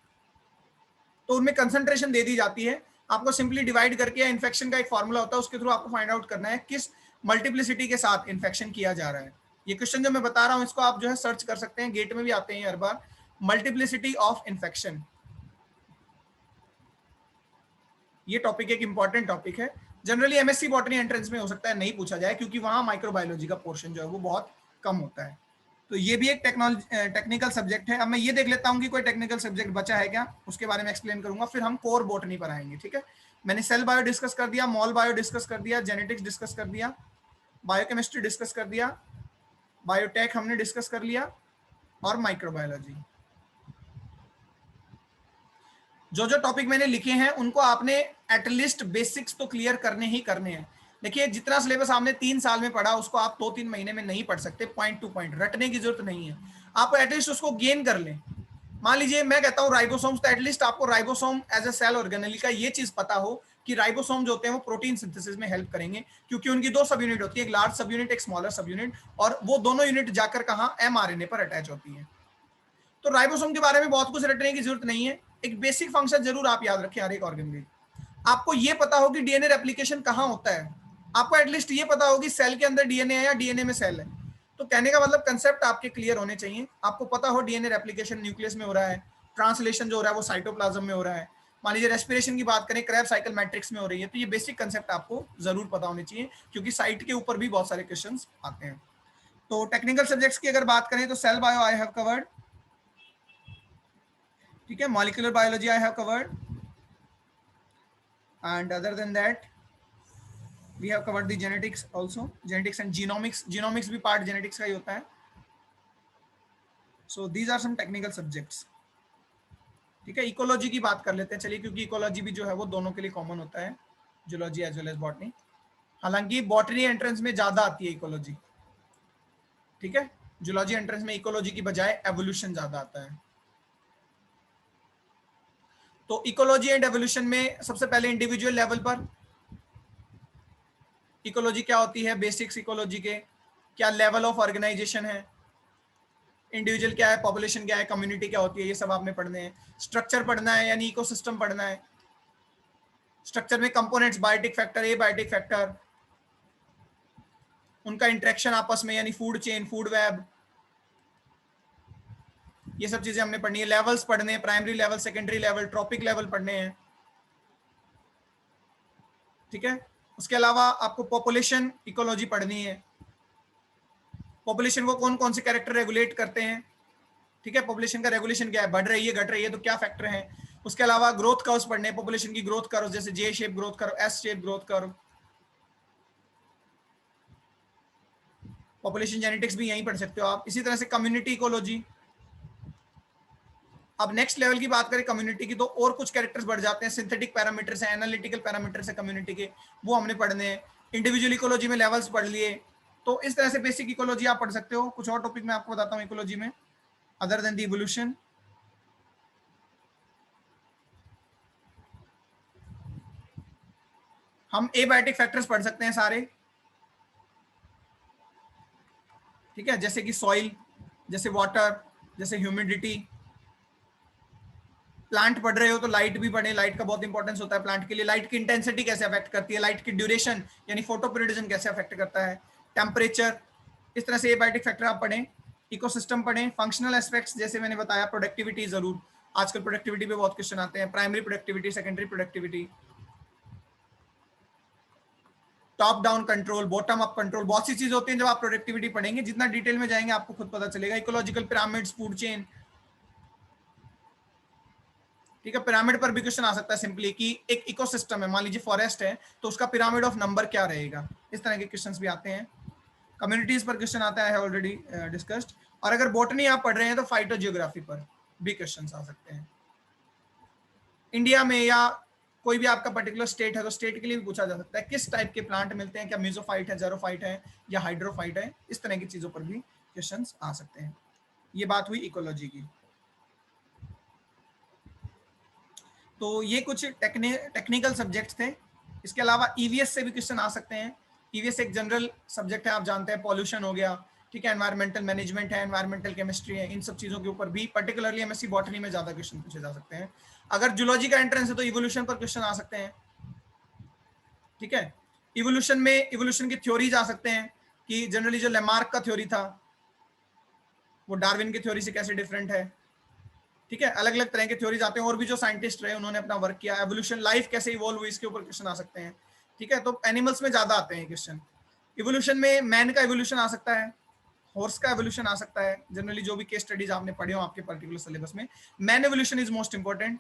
तो उनमें कंसंट्रेशन दे दी जाती है। आपको सिंपली डिवाइड करके, या इन्फेक्शन का एक फॉर्मूला होता है, उसके थ्रू आपको फाइंड आउट करना है किस मल्टीप्लिसिटी के साथ इन्फेक्शन किया जा रहा है। ये क्वेश्चन जो मैं बता रहा हूं इसको आप जो है सर्च कर सकते हैं, गेट में भी आते हैं हर बार, मल्टीप्लिसिटी ऑफ इन्फेक्शन। ये टॉपिक एक इंपॉर्टेंट टॉपिक है, जनरली एमएससी बॉटनी एंट्रेंस में हो सकता है नहीं पूछा जाए, क्योंकि वहां माइक्रोबायोलॉजी का पोर्शन जो है वो बहुत कम होता है। तो ये भी एक टेक्निकल सब्जेक्ट है। अब मैं ये देख लेता हूँ कि कोई टेक्निकल सब्जेक्ट बचा है क्या, उसके बारे में एक्सप्लेन करूंगा, फिर हम कोर बॉटनी पर आएंगे, ठीक है। मैंने सेल बायो डिस्कस कर दिया, मॉल बायो डिस्कस कर दिया, जेनेटिक्स डिस्कस कर दिया, बायोकेमिस्ट्री डिस्कस कर दिया, बायोटेक हमने डिस्कस कर लिया, और माइक्रोबायोलॉजी। जो जो टॉपिक मैंने लिखे हैं उनको आपने एटलीस्ट बेसिक्स तो क्लियर करने ही करने हैं। देखिए जितना सिलेबस आपने 3 साल में पढ़ा उसको आप 2-3 महीने में नहीं पढ़ सकते, पॉइंट टू पॉइंट रटने की जरूरत नहीं है, आप एटलीस्ट उसको गेन कर लें। मान लीजिए मैं कहता हूँ राइबोसोम्स, तो एटलीस्ट आपको ribosome as a cell organelle का ये चीज पता हो कि राइबोसोम जो होते हैं वो प्रोटीन सिंथेसिस में हेल्प करेंगे, क्योंकि उनकी 2 सब यूनिट होती है, एक लार्ज सब यूनिट, एक स्मॉलर सब यूनिट, और वो दोनों यूनिट जाकर कहाँ, mRNA पर अटैच होती है। तो राइबोसोम के बारे में बहुत कुछ रटने की जरूरत नहीं है, एक बेसिक फंक्शन जरूर आप याद रखें हर एक ऑर्गेन का। आपको ये पता हो कि डीएनए रेप्लिकेशन कहां होता है, आपको एटलीस्ट ये पता हो कि सेल के अंदर डीएनए है या डीएनए में सेल है। तो कहने का मतलब कंसेप्ट आपके क्लियर होने चाहिए, आपको पता हो डीएनए रेप्लिकेशन न्यूक्लियस में हो रहा है, ट्रांसलेशन जो हो रहा है वो साइटोप्लाज्म में हो रहा है, मान लीजिए रेस्पिरेशन की बात करें क्रेब्स साइकिल मैट्रिक्स में हो रही है। तो ये बेसिक कंसेप्ट आपको जरूर पता होने चाहिए, क्योंकि साइट के ऊपर भी बहुत सारे क्वेश्चंस आते हैं। तो टेक्निकल सब्जेक्ट्स की अगर बात करें तो cell bio I have covered, ठीक है, molecular biology I have covered, and other than that we have covered the genetics also, genetics and genomics, genomics भी पार्ट जेनेटिक्स का ही होता है. So these are some technical subjects. ठीक है, इकोलॉजी की बात कर लेते हैं चलिए, क्योंकि इकोलॉजी भी जो है वो दोनों के लिए कॉमन होता है, zoology as well as botany. हालांकि बॉटनी एंट्रेंस में ज्यादा आती है इकोलॉजी. ठीक है, जूलॉजी एंट्रेंस में इकोलॉजी की बजाय एवोल्यूशन ज्यादा आता है. तो इकोलॉजी एंड एवोल्यूशन में सबसे पहले इंडिविजुअल लेवल पर इकोलॉजी क्या होती है, बेसिक्स इकोलॉजी के क्या लेवल ऑफ ऑर्गेनाइजेशन है, इंडिविजुअल क्या है, पॉपुलेशन क्या है, कम्युनिटी क्या होती है, ये सब आपने पढ़ने हैं. स्ट्रक्चर पढ़ना है यानी इकोसिस्टम पढ़ना है. स्ट्रक्चर में कंपोनेंट्स, बायोटिक फैक्टर, ए बायोटिक फैक्टर, उनका इंटरेक्शन आपस में यानी फूड चेन, फूड वेब, ये सब चीजें हमने पढ़नी है. लेवल्स पढ़ने हैं, primary level, secondary level, trophic level पढ़ने हैं. ठीक है, उसके अलावा आपको पॉपुलेशन इकोलॉजी पढ़नी है. पॉपुलेशन को कौन कौन से कैरेक्टर रेगुलेट करते हैं. ठीक है, पॉपुलेशन का रेगुलेशन क्या है, बढ़ रही है घट रही है तो क्या फैक्टर हैं. उसके अलावा ग्रोथ कर्व्स पढ़ने हैं, पॉपुलेशन की ग्रोथ कर्व, जैसे जे shape growth curve, S shape growth curve. Population genetics भी यहीं पढ़ सकते हो आप. इसी तरह से कम्युनिटी इकोलॉजी. अब नेक्स्ट लेवल की बात करें कम्युनिटी की, तो और कुछ कैरेक्टर्स बढ़ जाते हैं, सिंथेटिक पैरामीटर्स हैं, एनालिटिकल पैरामीटर्स हैं कम्युनिटी के, वो हमने पढ़ने हैं. इंडिविजुअल इकोलॉजी में लेवल्स पढ़ लिए. तो इस तरह से बेसिक इकोलॉजी आप पढ़ सकते हो. कुछ और टॉपिक मैं आपको बताता हूँ इकोलॉजी में, अदर देन द इवोल्यूशन. हम एबायोटिक फैक्टर्स पढ़ सकते हैं सारे. ठीक है, जैसे कि सॉइल, जैसे वाटर, जैसे ह्यूमिडिटी. प्लांट पढ़ रहे हो तो लाइट भी पढ़े, लाइट का बहुत इंपॉर्टेंस होता है प्लांट के लिए. लाइट की इंटेंसिटी कैसे अफेक्ट करती है, लाइट की ड्यूरेशन यानी फोटोपीरियडिज्म कैसे अफेक्ट करता है, टेम्परेचर. इस तरह से एबायोटिक फैक्टर आप पढ़ें. इकोसिस्टम पढ़ें. फंक्शनल एस्पेक्ट्स जैसे मैंने बताया, प्रोडक्टिविटी जरूर, आजकल प्रोडक्टिविटी पे बहुत क्वेश्चन आते हैं. Primary productivity, secondary productivity, top down control, bottom up control, बहुत सी चीज होती हैं. जब आप प्रोडक्टिविटी पढ़ेंगे, जितना डिटेल में जाएंगे आपको खुद पता चलेगा. Ecological pyramids, food chain. ठीक है, पिरामिड पर भी क्वेश्चन आ सकता है सिंपली कि एक इकोसिस्टम है, मान लीजिए फॉरेस्ट है, तो उसका पिरामिड ऑफ नंबर क्या रहेगा. इस तरह के क्वेश्चंस भी आते हैं. कम्युनिटीज पर क्वेश्चन आता है, ऑलरेडी डिस्कस्ड. और अगर बॉटनी आप पढ़ रहे हैं तो फाइटोजियोग्राफी पर भी क्वेश्चन आ सकते हैं. इंडिया में या कोई भी आपका पर्टिकुलर स्टेट है तो स्टेट के लिए भी पूछा जा सकता है, किस टाइप के प्लांट मिलते हैं, क्या मेसोफाइट है, जेरोफाइट है या हाइड्रोफाइट है. इस तरह की चीजों पर भी क्वेश्चन आ सकते हैं. ये बात हुई इकोलॉजी की. तो ये कुछ टेक्निकल सब्जेक्ट्स थे. इसके अलावा ईवीएस से भी क्वेश्चन आ सकते हैं. ईवीएस एक जनरल सब्जेक्ट है, आप जानते हैं, पॉल्यूशन हो गया. ठीक है, एनवायरमेंटल मैनेजमेंट है, एनवायरमेंटल केमिस्ट्री है, इन सब चीजों के ऊपर भी पर्टिकुलरली एमएससी बॉटनी में ज्यादा क्वेश्चन पूछे जा सकते हैं. अगर जूलॉजी का एंट्रेंस है तो इवोल्यूशन पर क्वेश्चन आ सकते हैं. ठीक है, इवोल्यूशन में इवोल्यूशन की थ्योरीज आ सकते हैं कि जनरली जो लेमार्क का थ्योरी था वो डार्विन की थ्योरी से कैसे डिफरेंट है. ठीक है, अलग अलग तरह के थ्योरीज आते हैं. और भी जो साइंटिस्ट रहे उन्होंने अपना वर्क किया. एवोल्यूशन, लाइफ कैसे इवॉल्व हुई, इसके ऊपर क्वेश्चन आ सकते हैं. ठीक है, तो एनिमल्स में ज्यादा आते हैं क्वेश्चन. इवोल्यूशन में मैन का इवोल्यूशन आ सकता है, हॉर्स का एवोल्यूशन आ सकता है. जनरली जो भी केस स्टडीज आपने पढ़े हो आपके पर्टिकुलर सिलेबस में, man evolution is most important.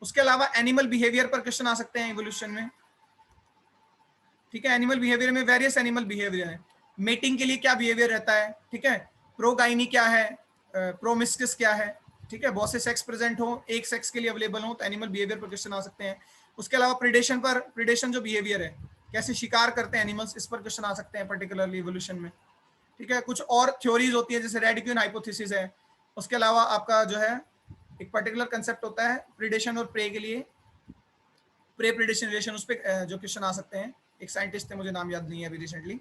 उसके अलावा एनिमल बिहेवियर पर क्वेश्चन आ सकते हैं इवोल्यूशन में. ठीक है, एनिमल बिहेवियर में वेरियस एनिमल बिहेवियर है. मेटिंग के लिए क्या बिहेवियर रहता है. ठीक है, प्रोगाइनी क्या है, प्रोमिस्कस क्या है. ठीक है, बहुत से सेक्स प्रेजेंट हो, एक सेक्स के लिए अवेलेबल हो, तो एनिमल बिहेवियर पर क्वेश्चन आ सकते हैं. उसके अलावा प्रिडेशन पर, प्रिडेशन जो बिहेवियर है, कैसे शिकार करते हैं एनिमल्स, इस पर क्वेश्चन आ सकते हैं पर्टिकुलरली इवोल्यूशन में. ठीक है, कुछ और थ्योरीज होती है जैसे रेडिक्यून हाइपोथेसिस है. उसके अलावा आपका जो है एक पर्टिकुलर कंसेप्ट होता है प्रिडेशन और प्रे के लिए, प्रे प्रिडेशन रिलेशन, उस पर जो क्वेश्चन आ सकते हैं. एक साइंटिस्ट थे, मुझे नाम याद नहीं है अभी रिसेंटली.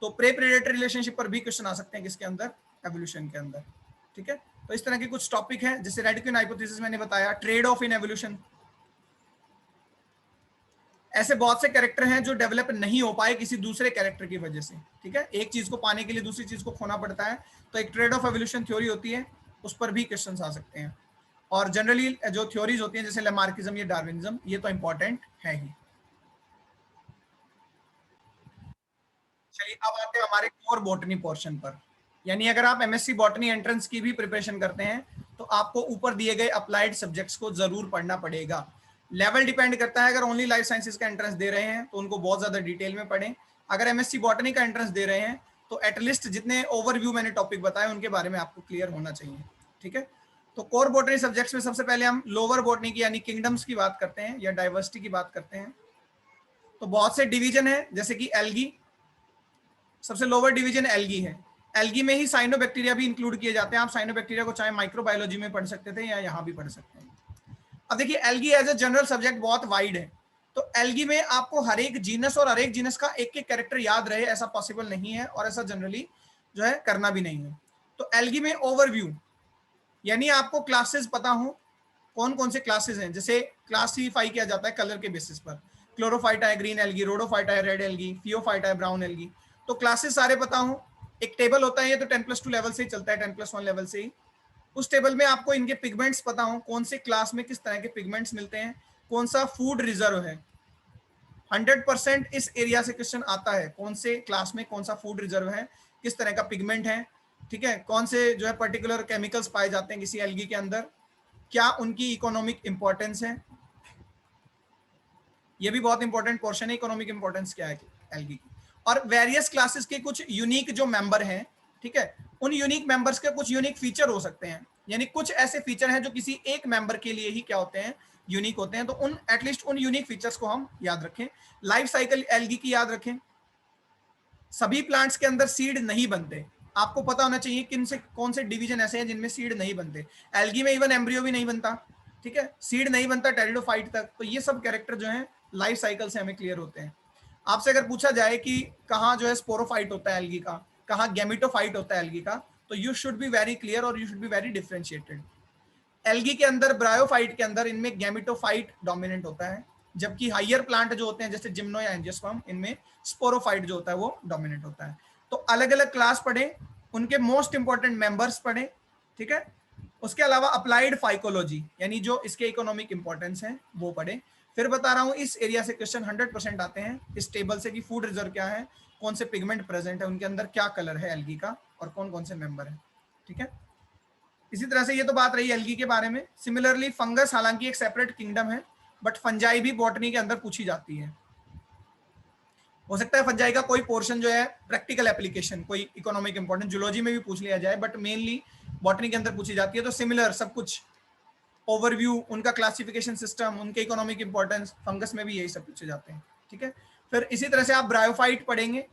तो प्रे प्रेडेटर रिलेशनशिप पर भी क्वेश्चन आ सकते हैं किसके अंदर, एवोल्यूशन के अंदर. ठीक है, तो इस तरह के कुछ टॉपिक हैं. जैसे रेडिक्यून हाइपोथेसिस मैंने बताया, ट्रेड ऑफ इन एवोल्यूशन. ऐसे बहुत से कैरेक्टर हैं जो डेवलप नहीं हो पाए किसी दूसरे कैरेक्टर की वजह से. ठीक है, एक चीज को पाने के लिए दूसरी चीज को खोना पड़ता है, तो एक ट्रेड ऑफ एवोल्यूशन थ्योरी होती है, उस पर भी क्वेश्चन आ सकते हैं. और जनरली जो थ्योरीज होती हैं जैसे लेमार्किज्म या डार्विनिज्म, ये तो इंपॉर्टेंट है ही. चलिए अब आते हैं हमारे कोर बॉटनी पोर्शन पर. यानी अगर आप एमएससी बॉटनी एंट्रेंस की भी प्रिपरेशन करते हैं तो आपको ऊपर दिए गए अप्लाइड सब्जेक्ट्स को जरूर पढ़ना पड़ेगा। लेवल डिपेंड करता है, अगर ओनली लाइफ साइंसेज का एंट्रेंस दे रहे हैं तो उनको बहुत ज्यादा डिटेल में पढ़ें। अगर एमएससी बॉटनी का एंट्रेंस दे रहे हैं तो एटलीस्ट जितने ओवरव्यू मैंने टॉपिक बताए उनके बारे में आपको क्लियर होना चाहिए, ठीक है। तो कोर बॉटनी सब्जेक्ट्स में सबसे पहले हम लोअर बॉटनी की यानी किंगडम्स की बात करते हैं या डाइवर्सिटी की बात करते हैं। तो बहुत से डिवीजन है, जैसे कि एल्गी, सबसे लोअर डिवीजन एल्गी है। एल्गी में ही साइनोबैक्टीरिया भी इंक्लूड किए जाते हैं। आप साइनोबैक्टीरिया को चाहे माइक्रोबायोलॉजी में पढ़ सकते थे या यहाँ भी पढ़ सकते हैं। अब देखिए algae as a general subject बहुत वाइड है, तो एल्गी में आपको हर एक जीनस और हर एक जीनस का एक एक कैरेक्टर याद रहे ऐसा पॉसिबल नहीं है, और ऐसा जनरली जो है करना भी नहीं है। तो एल्गी में ओवरव्यू यानी आपको क्लासेस पता हो कौन कौन से क्लासेस हैं, जैसे क्लासिफाई किया जाता है कलर के बेसिस पर। क्लोरोफाइटा है ग्रीन एल्गी, रोडोफाइटा है रेड एल्गी, फियोफाइटा है ब्राउन एल्गी। तो क्लासेस सारे पता हो, एक टेबल होता है, ये तो 10+2 लेवल से ही चलता है, 10+1 लेवल से ही। उस टेबल में आपको इनके पिगमेंट्स पता हो, कौन से क्लास में किस तरह के पिगमेंट्स मिलते हैं, कौन सा फूड रिजर्व है। 100% इस एरिया से क्वेश्चन आता है, कौन से क्लास में कौन सा फूड रिजर्व है, किस तरह का पिगमेंट है, ठीक है, कौन से जो है पर्टिकुलर केमिकल्स पाए जाते हैं किसी एल्गी के अंदर, क्या उनकी इकोनॉमिक इंपॉर्टेंस है। ये भी बहुत इंपॉर्टेंट पोर्शन है, इकोनॉमिक इंपॉर्टेंस क्या है एल्गी की। और वेरियस क्लासेस के कुछ यूनिक जो मेंबर हैं, ठीक है, उन यूनिक मेंबर्स के कुछ यूनिक फीचर हो सकते हैं, यानी कुछ ऐसे फीचर हैं जो किसी एक मेंबर के लिए ही क्या होते हैं, यूनिक होते हैं। तो उन एटलीस्ट उन यूनिक फीचर्स को हम याद रखें। लाइफ साइकिल एल्गी की याद रखें। सभी प्लांट्स के अंदर सीड नहीं बनते, आपको पता होना चाहिए किन से कौन से डिवीजन ऐसे हैं जिनमें सीड नहीं बनते। एल्गी में इवन एम्ब्रियो भी नहीं बनता, ठीक है, सीड नहीं बनता टेरिडोफाइट तक। तो ये सब कैरेक्टर जो है लाइफ साइकिल से हमें क्लियर होते हैं। आपसे अगर पूछा जाए कि कहाँ जो है स्पोरोफाइट होता है एल्गी का, कहाँ गैमिटोफाइट होता है एल्गी का, तो you should be very clear और you should be very differentiated. Algae के अंदर ब्रायोफाइट के अंदर इनमें गैमिटोफाइट डोमिनेंट होता है, जबकि हायर प्लांट जो होते हैं जैसे जिम्नो या एंजियोस्पर्म, इनमें स्पोरोफाइट जो होता है वो डोमिनेंट होता है। तो अलग अलग क्लास पढ़े, उनके मोस्ट इंपॉर्टेंट मेंबर्स पढ़े, ठीक है। उसके अलावा अप्लाइड फाइकोलॉजी यानी जो इसके इकोनॉमिक इंपॉर्टेंस है वो पढ़े। फिर बता रहा हूं इस एरिया से क्वेश्चन 100% आते हैं इस टेबल से कि फूड रिजर्व क्या है, कौन से पिगमेंट प्रेजेंट है उनके अंदर, क्या कलर है एल्गी का, और कौन कौन से मेंबर है, ठीक है। इसी तरह से ये तो बात रही एल्गी के बारे में। सिमिलरली फंगस हालांकि एक सेपरेट किंगडम है, बट फंजाई भी बॉटनी के अंदर पूछी जाती है। हो सकता है फंजाई का कोई पोर्शन जो है प्रैक्टिकल एप्लीकेशन कोई इकोनॉमिक इंपॉर्टेंट जूलॉजी में भी पूछ लिया जाए, बट मेनली बॉटनी के अंदर पूछी जाती है। तो सिमिलर सब कुछ ओवरव्यू, उनका क्लासिफिकेशन सिस्टम, उनके इकोनॉमिक इंपॉर्टेंस, फंगस में भी यही सब पूछे जाते हैं, ठीक है। फिर इसी तरह से आप ब्रायोफाइट पढ़ेंगे।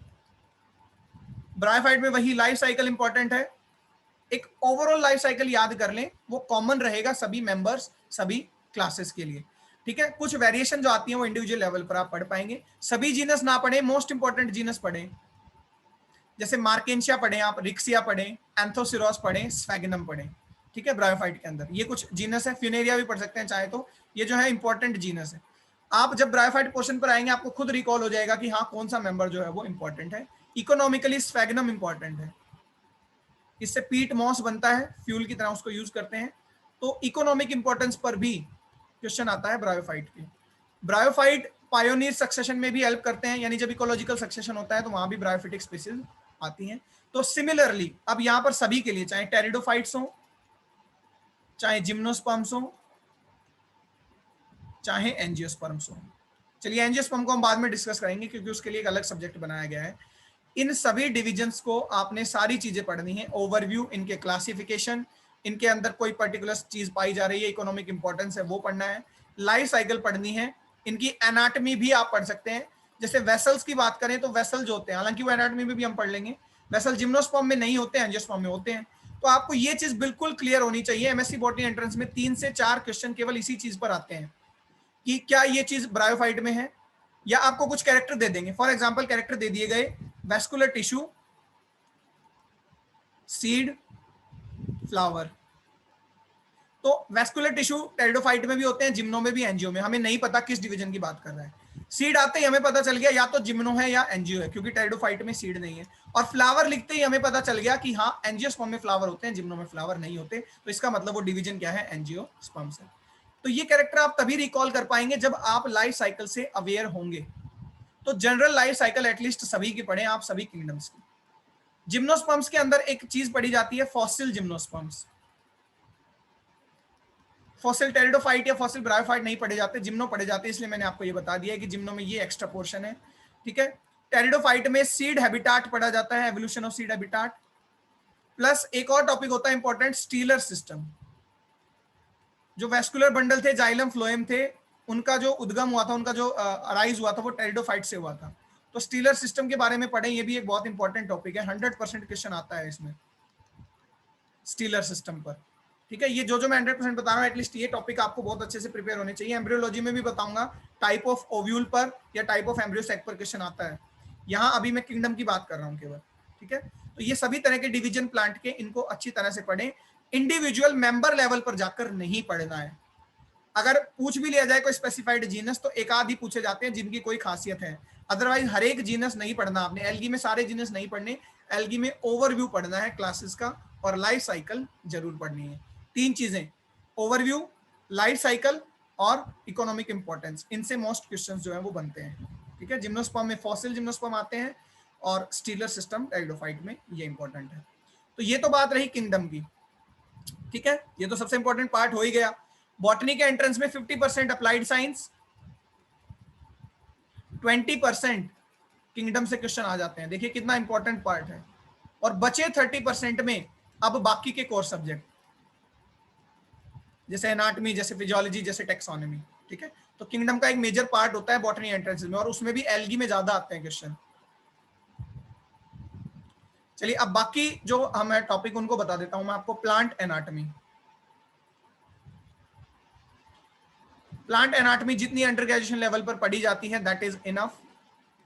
ब्रायोफाइट में वही लाइफ साइकिल इंपॉर्टेंट है, एक ओवरऑल लाइफ साइकिल याद कर लें, वो कॉमन रहेगा सभी मेंबर्स सभी क्लासेस के लिए, ठीक है। कुछ वेरिएशन जो आती है वो इंडिविजुअल लेवल पर आप पढ़ पाएंगे। सभी जीनस ना पढ़े, मोस्ट इंपॉर्टेंट जीनस पढ़े, जैसे मार्केंशिया पढ़ें आप, रिक्सिया पढ़ें, एंथोसिरोस पढ़ें, स्फैगिनम पढ़ें, ठीक है। ब्रायोफाइट के अंदर ये कुछ जीनस है, फ्यूनेरिया भी पढ़ सकते हैं चाहे तो, ये जो है इंपॉर्टेंट जीनस है। आप जब ब्रायोफाइट पोर्शन पर आएंगे आपको खुद रिकॉल हो जाएगा कि हाँ कौन सा मेंबर जो है वो इंपॉर्टेंट है। इकोनॉमिकली स्फैगिनम इंपॉर्टेंट है, इससे पीट मॉस बनता है, फ्यूल की तरह उसको यूज करते हैं। तो इकोनॉमिक इंपॉर्टेंस पर भी क्वेश्चन आता है ब्रायोफाइट के। ब्रायोफाइट पायोनियर सक्सेशन में भी हेल्प करते हैं, यानी जब इकोलॉजिकल सक्सेशन होता है तो वहां भी ब्रायोफिटिक स्पीसीज आती हैं। तो सिमिलरली अब यहां पर सभी के लिए, चाहे टेरिडोफाइट्स हो, चाहे जिम्नोस्पर्म्स हो, चाहे एंजियोस्पर्म्स हो। चलिए एंजियोस्पर्म को हम बाद में डिस्कस करेंगे क्योंकि उसके लिए एक अलग सब्जेक्ट बनाया गया है। इन सभी डिविजन्स को आपने सारी चीजें पढ़नी है, ओवरव्यू, इनके क्लासिफिकेशन, इनके अंदर कोई पर्टिकुलर चीज पाई जा रही है, इकोनॉमिक इंपॉर्टेंस है वो पढ़ना है, लाइफ साइकिल पढ़नी है, इनकी एनाटमी भी आप पढ़ सकते हैं। जैसे वेसल्स की बात करें तो वेसल जो होते हैं, हालांकि वो एनाटमी में भी हम पढ़ लेंगे, वेसल जिम्नोस्पर्म में नहीं होते हैं, एंजियोस्पर्म में होते हैं। तो आपको ये चीज बिल्कुल क्लियर होनी चाहिए। एमएससी बॉटनी एंट्रेंस में 3 से 4 क्वेश्चन केवल इसी चीज पर आते हैं कि क्या ये चीज ब्रायोफाइट में है, या आपको कुछ कैरेक्टर दे देंगे। फॉर एग्जांपल कैरेक्टर दे दिए गए वैस्कुलर टिश्यू, सीड, फ्लावर। तो वैस्कुलर टिश्यू टेरिडोफाइट में भी होते हैं, जिम्नो में भी, एंजियो में। हमें नहीं पता किस डिवीजन की बात कर रहा है। सीड आते ही हमें पता चल गया या तो जिम्नो है या एंजियो है, क्योंकि टेरिडोफाइट में सीड नहीं है। और फ्लावर लिखते ही हमें पता चल गया कि हाँ एंजियोस्पर्म में फ्लावर होते हैं, जिम्नो में फ्लावर नहीं होते। तो इसका मतलब वो डिवीजन क्या है, एंजियोस्पर्म से। तो ये कैरेक्टर आप तभी रिकॉल कर पाएंगे जब आप लाइफ साइकिल से अवेयर होंगे। तो जनरल लाइफ साइकिल एटलीस्ट सभी की पढ़ें आप, सभी किंगडम्स की। जिम्नोस्पर्म्स के अंदर एक चीज पढ़ी जाती है, फॉसिल जिम्नोस्पर्म्स। फॉसिल टेरिडोफाइट या फॉसिल ब्रायोफाइट नहीं पढ़े जाते, जिम्नो पढ़े जाते हैं, इसलिए मैंने आपको ये बता दिया है कि जिम्नो में ये एक्स्ट्रा पोर्शन है, ठीक है। टेरिडोफाइट में सीड हैबिटाट पढ़ा जाता है, evolution of seed habitat, plus एक और टॉपिक होता है इंपॉर्टेंट, स्टीलर सिस्टम। जो वेस्कुलर बंडल थे, जाइलम फ्लोएम थे, उनका जो उद्गम हुआ था, उनका जो अराइज हुआ था, वो टेरिडोफाइट से हुआ था। तो स्टीलर सिस्टम के बारे में पढ़ें, ये भी एक बहुत इंपॉर्टेंट टॉपिक है, 100% क्वेश्चन आता है इसमें स्टीलर सिस्टम पर, ठीक है। ये जो मैं 100% बता रहा हूँ, एटलीस्ट ये टॉपिक आपको बहुत अच्छे से प्रिपेयर होने चाहिए। एम्ब्रियोलॉजी में भी बताऊंगा टाइप ऑफ ओव्यूल पर या टाइप ऑफ एम्ब्रियो सेक पर क्वेश्चन आता है। यहाँ अभी मैं किंगडम की बात कर रहा हूँ केवल, ठीक है। तो ये सभी तरह के डिवीजन प्लांट के, इनको अच्छी तरह से पढ़ें, इंडिविजुअल मेंबर लेवल पर जाकर नहीं पढ़ना है। अगर पूछ भी लिया जाए कोई स्पेसिफाइड जीनस, तो एक आध ही पूछे जाते हैं जिनकी कोई खासियत है, अदरवाइज हर एक जीनस नहीं पढ़ना आपने। एल्गी में सारे जीनस नहीं पढ़ने, एल्गी में ओवरव्यू पढ़ना है क्लासेस का, और लाइफ साइकिल जरूर पढ़नी है। तीन चीजें, ओवरव्यू, लाइफ साइकिल और इकोनॉमिक इंपॉर्टेंस, इनसे मोस्ट क्वेश्चंस जो है वो बनते हैं, ठीक है। जिम्नोस्पर्म में फॉसिल जिम्नोस्पर्म आते हैं, और स्टीलर सिस्टम टेरिडोफाइट में ये इंपॉर्टेंट है। तो ये तो बात रही किंगडम की, ठीक है। ये तो सबसे इंपॉर्टेंट पार्ट हो ही गया। बॉटनी के एंट्रेंस में 50% अप्लाइड साइंस, 20% किंगडम से क्वेश्चन आ जाते हैं, देखिए कितना इंपॉर्टेंट पार्ट है। और बचे 30% में अब बाकी के कोर सब्जेक्ट, जैसे एनाटॉमी, जैसे फिजियोलॉजी, जैसे टेक्सोनॉमी, ठीक है। तो किंगडम का एक मेजर पार्ट होता है बॉटनी एंट्रेंस में, और उसमें भी एल्गी में ज्यादा आते हैं क्वेश्चन। चलिए अब बाकी जो हम टॉपिक उनको बता देता हूं मैं आपको। प्लांट एनाटॉमी, प्लांट एनाटॉमी जितनी अंडर ग्रेजुएशन लेवल पर पढ़ी जाती है दैट इज इनफ।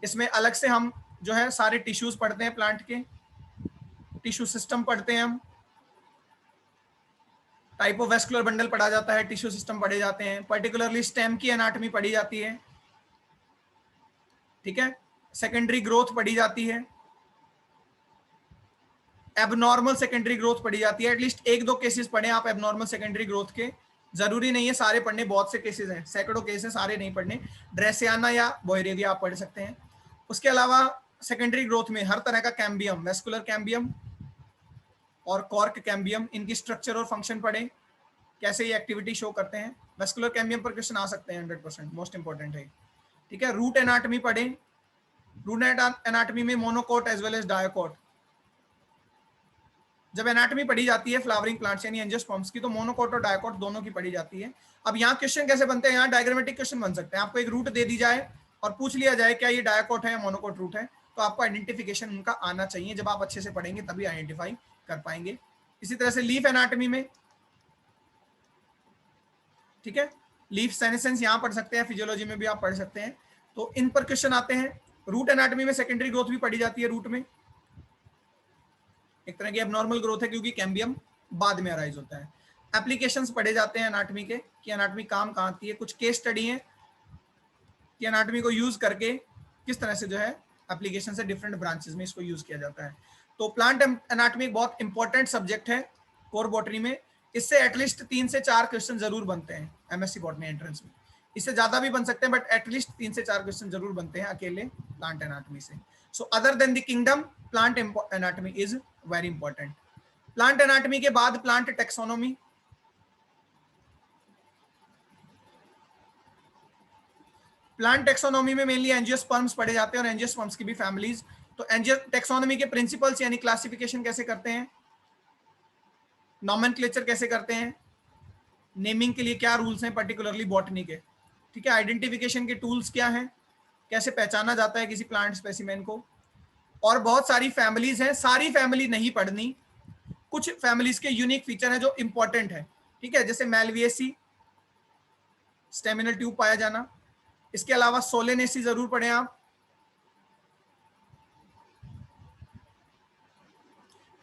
इसमें अलग से हम जो है सारे टिश्यूज पढ़ते हैं, प्लांट के टिश्यू सिस्टम पढ़ते हैं हम, टाइप ऑफ वेस्कुलर बंडल पढ़ा जाता है, टिश्यू सिस्टम पढ़े जाते हैं, पर्टिकुलरली स्टेम की एनाटॉमी पढ़ी जाती है, ठीक है। सेकेंडरी ग्रोथ पढ़ी जाती है, एबनॉर्मल सेकेंडरी ग्रोथ पढ़ी जाती है। एटलीस्ट एक दो केसेस पढ़े आप एबनॉर्मल सेकेंडरी ग्रोथ के, जरूरी नहीं है सारे पढ़ने, बहुत से केसेस हैं, सैकड़ों केसेस, सारे नहीं पढ़ने। ड्रेसियाना या बोयरेविया आप पढ़ सकते हैं। उसके अलावा सेकेंडरी ग्रोथ में हर तरह का कैम्बियम, वेस्कुलर कैम्बियम और कॉर्क कैम्बियम, इनकी स्ट्रक्चर और फंक्शन पढ़ें, कैसे ये एक्टिविटी शो करते हैं। वेस्कुलर कैम्बियम पर क्वेश्चन आ सकते हैं 100%, मोस्ट इंपॉर्टेंट है, ठीक है। रूट एनाटॉमी पढ़ें, रूट एनाटॉमी में मोनोकोट एज वेल एज डायोकोट। जब एनाटॉमी पढ़ी जाती है फ्लावरिंग प्लांट्स यानी एंजियोस्पर्म्स की, तो मोनोकोट और डायोकोट दोनों की पढ़ी जाती है। अब यहाँ क्वेश्चन कैसे बनते हैं, यहाँ डायग्रामेटिक क्वेश्चन बन सकते हैं। आपको एक रूट दे दी जाए और पूछ लिया जाए क्या ये डायोकोट है या मोनोकोट रूट है, तो आपको आइडेंटिफिकेशन उनका आना चाहिए। जब आप अच्छे से पढ़ेंगे तभी आइडेंटिफाई कर पाएंगे। इसी तरह से लीफ एनाटॉमी में, ठीक है, लीफ सेनेसेंस यहाँ पढ़ सकते हैं, फिजियोलॉजी में भी आप पढ़ सकते हैं, तो इन पर क्वेश्चन आते हैं। रूट एनाटॉमी में सेकेंडरी ग्रोथ भी पढ़ी जाती है, रूट में एक तरह की एबनॉर्मल ग्रोथ है क्योंकि कैम्बियम बाद में अराइज होता है। एप्लीकेशंस पढ़े जाते हैं एनाटॉमी के, कि एनाटॉमी काम कहाँ आती है। कुछ केस स्टडी है कि एनाटॉमी को यूज करके किस तरह से जो है एप्लीकेशन से डिफरेंट ब्रांचेस में इसको यूज किया जाता है। तो प्लांट एनाटॉमी बहुत इंपॉर्टेंट सब्जेक्ट है कोर बॉटनी में। इससे एटलीस्ट 3 से 4 क्वेश्चन जरूर बनते हैं एमएससी बॉटनी एंट्रेंस में। इससे ज्यादा भी बन सकते हैं, बट एटलीस्ट 3 से 4 क्वेश्चन जरूर बनते हैं अकेले प्लांट एनाटॉमी से। So other than the kingdom, plant anatomy is very important. Plant anatomy के बाद प्लांट टेक्सोनोमी। प्लांट टेक्सोनोमी में मेनली एंजियोस्पर्म्स पढ़े जाते हैं और एंजियोस्पर्म्स की भी फैमिलीज। तो एंजियो टेक्सोनोमी के प्रिंसिपल्स यानी क्लासिफिकेशन कैसे करते हैं, नॉमेनक्लेचर कैसे करते हैं, नेमिंग के लिए क्या रूल्स हैं पर्टिकुलरली बॉटनी के, ठीक है, आइडेंटिफिकेशन के टूल्स क्या हैं, कैसे पहचाना जाता है किसी प्लांट स्पेसिमेन को, और बहुत सारी फैमिलीज हैं। सारी फैमिली नहीं पढ़नी, कुछ फैमिलीज के यूनिक फीचर हैं जो इंपॉर्टेंट है, ठीक है, जैसे मेलविएसी, स्टेमिनल ट्यूब पाया जाना। इसके अलावा सोलेनेसी जरूर पढ़ें आप,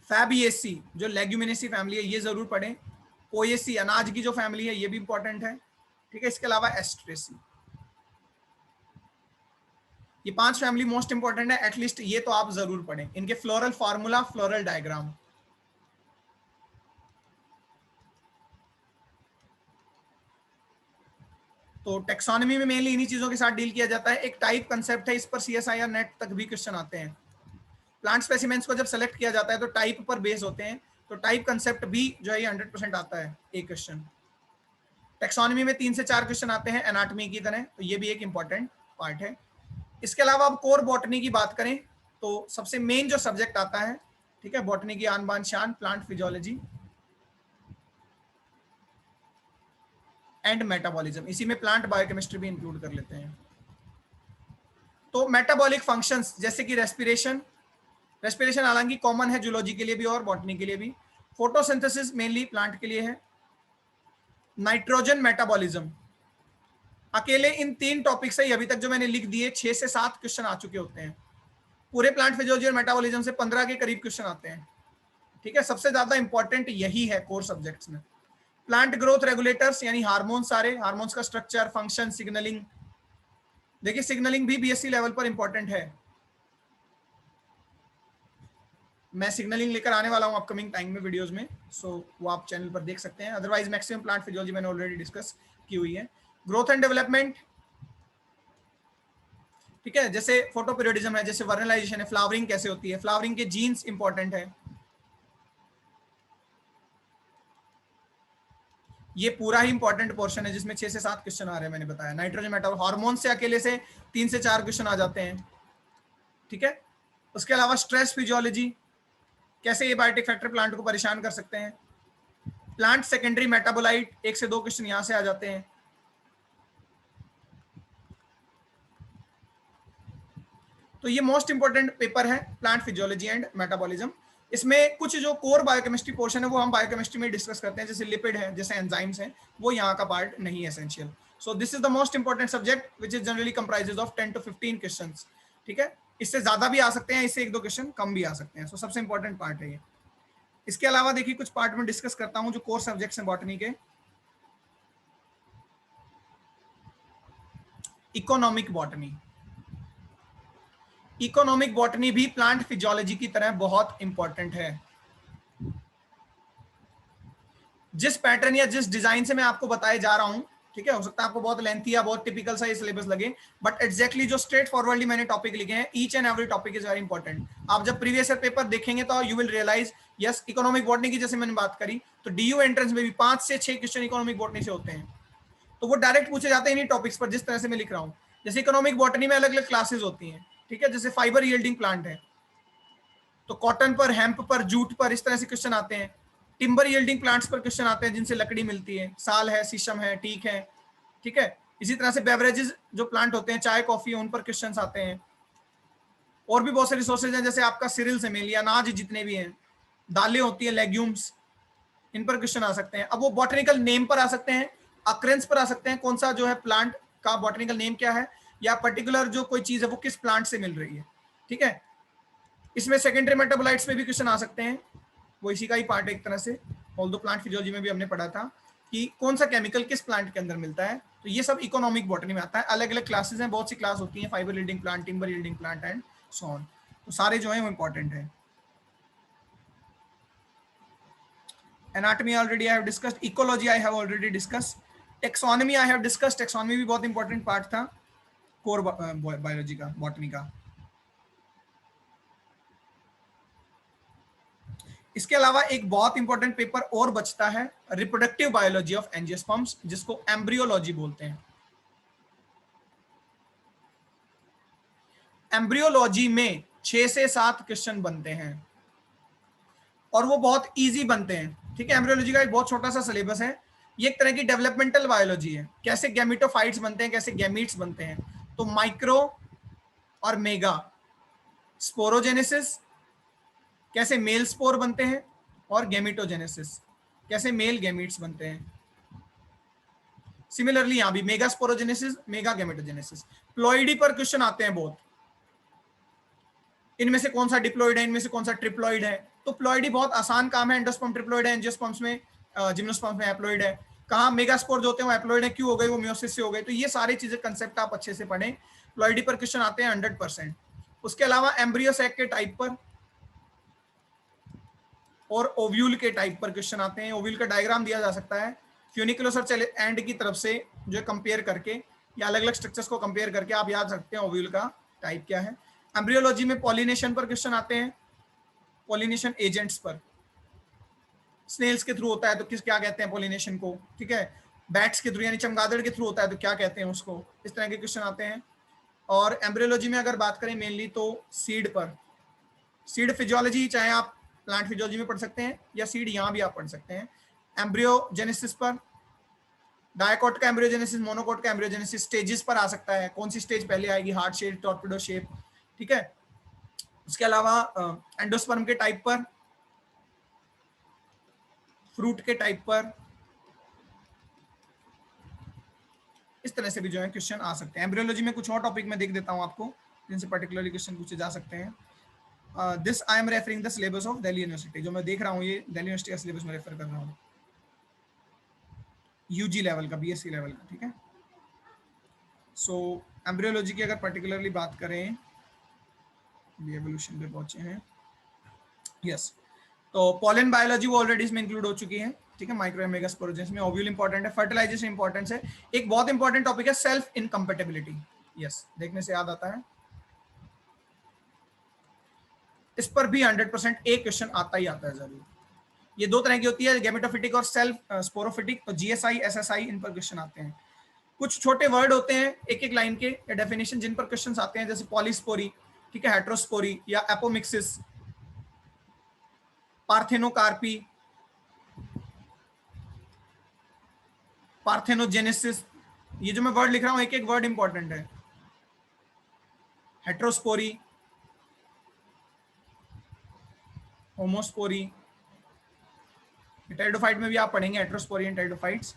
फैबिएसी जो लेग्यूमिनेसी फैमिली है ये जरूर पढ़ें, पोएसी अनाज की जो फैमिली है ये भी इंपॉर्टेंट है, ठीक है। इसके अलावा एस्ट्रेसी, ये 5 फैमिली मोस्ट इंपॉर्टेंट है, एटलीस्ट ये तो आप जरूर पढ़ें। इनके फ्लोरल फार्मूला, फ्लोरल डायग्राम। तो टेक्सोनॉमी में मेनली इन्हीं चीजों के साथ डील किया जाता है। एक टाइप कंसेप्ट है, इस पर सीएसआईआर नेट तक भी क्वेश्चन आते हैं। प्लांट स्पेसिमेंस को जब सेलेक्ट किया जाता है तो टाइप पर बेस होते हैं, तो टाइप कंसेप्ट भी जो है 100% आता है एक क्वेश्चन। टेक्सोनॉमी में 3 से 4 क्वेश्चन आते हैं एनाटॉमी की तरह, तो ये भी एक इंपॉर्टेंट पार्ट है। इसके अलावा अब कोर बॉटनी की बात करें तो सबसे मेन जो सब्जेक्ट आता है, ठीक है, बॉटनी की आन बान शान, प्लांट फिजियोलॉजी एंड मेटाबॉलिज्म, इसी में प्लांट बायोकेमिस्ट्री भी इंक्लूड कर लेते हैं। तो मेटाबॉलिक फंक्शंस जैसे कि रेस्पिरेशन, रेस्पिरेशन हालांकि कॉमन है जूलॉजी के लिए भी और बॉटनी के लिए भी। फोटोसिंथेसिस मेनली प्लांट के लिए है। नाइट्रोजन मेटाबॉलिज्म, अकेले इन 3 टॉपिक से ही अभी तक जो मैंने लिख दिए 6 से 7 क्वेश्चन आ चुके होते हैं। पूरे प्लांट फिजियोलॉजी और मेटाबॉलिज्म से 15 के करीब क्वेश्चन आते हैं, ठीक है। सबसे ज्यादा इंपॉर्टेंट यही है कोर सब्जेक्ट्स में। प्लांट ग्रोथ रेगुलेटर्स यानी हार्मोन्स, सारे हार्मोन्स का स्ट्रक्चर, फंक्शन, सिग्नलिंग। देखिए सिग्नलिंग भी बीएससी लेवल पर इंपॉर्टेंट है। मैं सिग्नलिंग लेकर आने वाला हूं अपकमिंग टाइम में वीडियोस में, सो वो आप चैनल पर देख सकते हैं। अदरवाइज मैक्सिमम प्लांट फिजियोलॉजी मैंने ऑलरेडी डिस्कस की हुई है। ग्रोथ एंड डेवलपमेंट, ठीक है, जैसे फोटोपीरियोडिज्म है, जैसे वर्नलाइजेशन है, फ्लावरिंग कैसे होती है, फ्लावरिंग के जीन्स इंपॉर्टेंट है। ये पूरा ही इंपॉर्टेंट पोर्शन है जिसमें 6 से 7 क्वेश्चन आ रहे हैं, मैंने बताया। नाइट्रोजन मेटाबॉलिज्म, हार्मोन से अकेले से 3 से 4 क्वेश्चन आ जाते हैं, ठीक है। उसके अलावा स्ट्रेस फिजियोलॉजी, कैसे ये बायोटिक फैक्टर प्लांट को परेशान कर सकते हैं। प्लांट सेकेंडरी मेटाबोलाइट, 1 से 2 क्वेश्चन यहां से आ जाते हैं। तो ये मोस्ट इंपॉर्टेंट पेपर है प्लांट फिजियोलॉजी एंड मेटाबॉलिज्म। इसमें कुछ जो कोर बायोकेमिस्ट्री पोर्शन है वो हम बायोकेमिस्ट्री में डिस्कस करते हैं, जैसे लिपिड है, जैसे एंजाइम्स हैं, वो यहाँ का पार्ट नहीं है essential. So this is the most important subject which is generally comprises of 10 to 15 questions, ठीक है। इससे ज्यादा भी आ सकते हैं, इससे 1-2 क्वेश्चन कम भी आ सकते हैं। सो सबसे इंपॉर्टेंट पार्ट है ये। इसके अलावा देखिए कुछ पार्ट में डिस्कस करता हूँ जो कोर सब्जेक्ट्स हैं बॉटनी के। इकोनॉमिक बॉटनी, इकोनॉमिक बॉटनी भी प्लांट फिजियोलॉजी की तरह बहुत इंपॉर्टेंट है। जिस पैटर्न या जिस डिजाइन से मैं आपको बताए जा रहा हूं, ठीक है, हो सकता है आपको बहुत लेंथी या बहुत टिपिकल सा ये सिलेबस लगे, बट एग्जैक्टली जो स्ट्रेट फॉरवर्डली मैंने टॉपिक लिखे हैं, each and every topic is very important. आप जब प्रीवियस ईयर पेपर देखेंगे तो you will realise, yes, economic botany की जैसे मैंने बात करी तो डीयू एंट्रेंस में भी 5 से 6 क्वेश्चन इकोनॉमिक बॉटनी से होते हैं, तो वो डायरेक्ट पूछे जाते हैं इन्हीं टॉपिक्स पर जिस तरह से मैं लिख रहा हूँ। जैसे इकोनॉमिक बॉटनी में अलग अलग क्लासेस होती हैं, ठीक है, जैसे फाइबर यील्डिंग प्लांट है तो कॉटन पर, हेम्प पर, जूट पर इस तरह से क्वेश्चन आते हैं। टिम्बर यील्डिंग प्लांट्स पर क्वेश्चन आते हैं जिनसे लकड़ी मिलती है, साल है, शीशम है, टीक है, ठीक है। इसी तरह से बेवरेजेस जो प्लांट होते हैं, चाय कॉफी, उन पर क्वेश्चन आते हैं। और भी बहुत से रिसोर्सेज हैं, जैसे आपका सीरियल से मिल, अनाज जितने भी हैं, दालें होती हैं, लेग्यूम्स, इन पर क्वेश्चन आ सकते हैं। अब वो बॉटनिकल नेम पर आ सकते हैं, अक्रेंस पर आ सकते हैं, कौन सा जो है प्लांट का बॉटनिकल नेम क्या है, या पर्टिकुलर जो कोई चीज है वो किस प्लांट से मिल रही है, ठीक है। इसमें सेकेंडरी मेटाबोलाइट्स में भी क्वेश्चन आ सकते हैं, वो इसी का ही पार्ट है एक तरह से। ऑल्दो प्लांट फिजियोलॉजी में भी हमने पढ़ा था कि कौन सा केमिकल किस प्लांट के अंदर मिलता है, तो ये सब इकोनॉमिक बॉटनी में आता है। अलग अलग क्लासेस हैं, बहुत सी क्लास होती हैं, fibre yielding plant, timber yielding plant and so on, तो सारे जो है वो इंपॉर्टेंट है। Anatomy already I have discussed, ecology I have already discussed, taxonomy I have discussed, taxonomy भी बहुत इंपॉर्टेंट पार्ट था कोर बायोलॉजी का, बॉटनी का। इसके अलावा एक बहुत इंपॉर्टेंट पेपर और बचता है, रिप्रोडक्टिव बायोलॉजी ऑफ एंजियोस्पर्म्स, जिसको एम्ब्रियोलॉजी बोलते हैं। एम्ब्रियोलॉजी में 6 से 7 क्वेश्चन बनते हैं और वो बहुत इजी बनते हैं, ठीक है। एम्ब्रियोलॉजी का एक बहुत छोटा सा सिलेबस है, ये एक तरह की डेवलपमेंटल बायोलॉजी है, कैसे गैमेटोफाइट्स बनते हैं, कैसे गैमीट्स बनते हैं। तो माइक्रो और मेगा स्पोरोजेनेसिस, कैसे मेल स्पोर बनते हैं, और गैमेटोजेनेसिस, कैसे मेल गैमीट्स बनते हैं। सिमिलरली यहां भी mega sporogenesis, mega gametogenesis. Ploidy पर क्वेश्चन आते हैं बहुत, इनमें से कौन सा डिप्लॉइड है, इनमें से कौन सा ट्रिप्लॉइड है। तो प्लॉइडी बहुत आसान काम है, एंडोस्पर्म ट्रिप्लॉइड है, एंजियोस्पर्म्स में, जिम्नोस्पर्म्स में हैप्लॉइड है। कहाँ मेगास्पोर जो होते हैं वो हैप्लॉइड है, क्यों हो गए, वो मियोसिस से हो गए। तो ये सारी चीजें कंसेप्ट आप अच्छे से पढ़ें, प्लॉइडी पर क्वेश्चन आते हैं 100%। उसके अलावा एम्ब्रियो सैक के टाइप पर और ओव्यूल के टाइप पर क्वेश्चन आते हैं। ओव्यूल का डायग्राम दिया जा सकता है, फ्यूनिकुलस और एंड की तरफ से जो कंपेयर करके, या अलग अलग स्ट्रक्चर्स को कंपेयर करके आप याद सकते हैं ओव्यूल का टाइप क्या है। एम्ब्रियोलॉजी में पॉलिनेशन पर क्वेश्चन आते हैं, पॉलिनेशन एजेंट्स पर, स्नेल्स के थ्रू होता है तो किस क्या कहते हैं पॉलिनेशन को, ठीक है। बैट्स के थ्रू यानी चमगादड़ के थ्रू होता है तो क्या कहते हैं उसको, इस तरह के क्वेश्चन आते हैं। और एम्ब्रियोलॉजी में अगर बात करें मेनली तो सीड पर, सीड फिजियोलॉजी चाहे आप प्लांट फिजियोलॉजी में पढ़ सकते हैं या सीड यहाँ भी आप पढ़ सकते हैं। एम्ब्रियोजेनेसिस पर, डायकोट का एम्ब्रियोजेनेसिस, मोनोकोट का एम्ब्रियोजेनेसिस, स्टेजेस पर आ सकता है, कौन सी स्टेज पहले आएगी, हार्ट शेप, टॉर्पिडो शेप, ठीक है। उसके अलावा एंडोस्पर्म के टाइप पर, फ्रूट के टाइप पर, इस तरह से भी जो है क्वेश्चन आ सकते हैं। एम्ब्रियोलॉजी में कुछ और टॉपिक मैं देख देता हूं आपको जिनसे पर्टिकुलरली क्वेश्चन पूछे जा सकते हैं। This I am referring the syllabus of Delhi university, जो मैं देख रहा हूँ ये दिल्ली यूनिवर्सिटी का सिलेबस में रेफर कर रहा हूँ, यूजी लेवल का, बीएससी लेवल का, ठीक है। सो एम्ब्रियोलॉजी की अगर पर्टिकुलरली बात करें, एवोल्यूशन पे पहुंचे हैं, यस। तो पॉलन बायोलॉजी वो ऑलरेडी इसमें इंक्लूड हो चुकी है, ठीक है। माइक्रो एंड मेगास्पोरेंस में ओव्यूल इंपॉर्टेंट है, फर्टिलाइजेशन इंपॉर्टेंस है। एक बहुत इंपॉर्टेंट टॉपिक है सेल्फ इनकम्पेटिबिलिटी, यस, देखने से याद आता है, इस पर भी 100% एक क्वेश्चन आता ही आता है जरूर। ये दो तरह की होती है, गैमेटोफिटिक और सेल्फ स्पोरोफिटिक, तो जीएसआई एसएसआई इन पर क्वेश्चन आते हैं। कुछ छोटे वर्ड होते हैं एक एक लाइन के डेफिनेशन जिन पर क्वेश्चन आते हैं, जैसे पॉलीस्पोरी, ठीक है, हेट्रोस्पोरी या एपोमिक्सिस, पार्थेनोकार्पी, पार्थेनोजेनेसिस, ये जो मैं वर्ड लिख रहा हूं एक एक वर्ड इंपॉर्टेंट है। हेट्रोस्पोरी, होमोस्पोरी, टेरिडोफाइट में भी आप पढ़ेंगे हेट्रोस्पोरी एंड टेरिडोफाइट्स।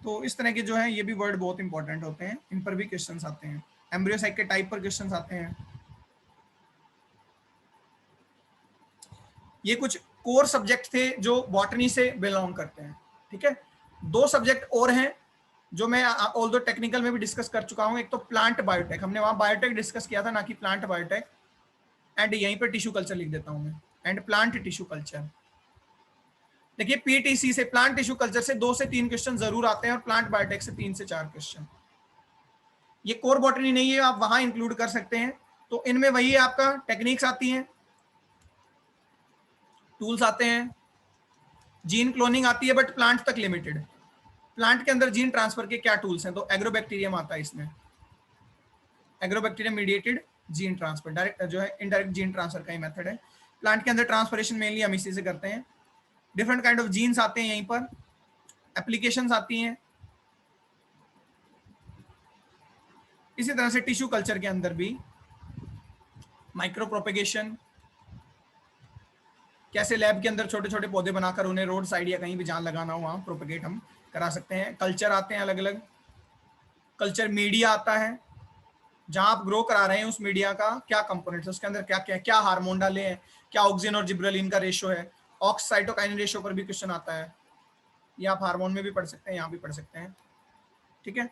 तो इस तरह के जो है ये भी वर्ड बहुत इंपॉर्टेंट होते हैं, इन पर भी क्वेश्चंस आते हैं। एम्ब्रियोसाइट के टाइप पर क्वेश्चंस आते हैं। ये कुछ कोर सब्जेक्ट थे जो बॉटनी से बिलोंग करते हैं, ठीक है। दो सब्जेक्ट और हैं जो मैं ऑल्दो टेक्निकल में भी डिस्कस कर चुका हूं, एक तो प्लांट बायोटेक, हमने वहां बायोटेक डिस्कस किया था, ना कि प्लांट बायोटेक। एंड यहीं पर टिश्यू कल्चर लिख देता हूं मैं, एंड प्लांट टिश्यू कल्चर। देखिए पीटीसी से, प्लांट टिश्यू कल्चर से 2 से 3 क्वेश्चन जरूर आते हैं और प्लांट बायोटेक से 3 से 4 क्वेश्चन। ये कोर बॉटनी नहीं है, आप वहां इंक्लूड कर सकते हैं। तो इनमें वही आपका टेक्निक्स आती हैं, टूल्स आते हैं, जीन क्लोनिंग आती है बट प्लांट तक लिमिटेड। प्लांट के अंदर जीन ट्रांसफर के क्या टूल्स हैं, तो एग्रोबैक्टीरियम आता है इसमें, agrobacterium mediated gene transfer, direct जो है इनडायरेक्ट जीन ट्रांसफर का ही मेथड है। प्लांट के अंदर ट्रांसफरेशन मेनली हम इसी से करते हैं। डिफरेंट काइंड ऑफ जीन्स आते हैं यहीं पर, एप्लीकेशंस आती हैं। इसी तरह से टिश्यू कल्चर के अंदर भी माइक्रो प्रोपेगेशन, कैसे लैब के अंदर छोटे छोटे पौधे बनाकर उन्हें रोड साइड या कहीं भी जहां लगाना हो वहां प्रोपेगेट हम करा सकते हैं। कल्चर आते हैं अलग अलग, कल्चर मीडिया आता है, जहां आप ग्रो करा रहे हैं उस मीडिया का क्या कंपोनेंट्स है, उसके अंदर क्या क्या क्या हार्मोन डाले हैं, क्या ऑक्सीजन और जिब्रेलिन का रेशो है, ऑक्स साइटोकाइनिन रेशो पर भी क्वेश्चन आता है। ये आप हार्मोन में भी पढ़ सकते हैं, यहाँ भी पढ़ सकते हैं, ठीक है।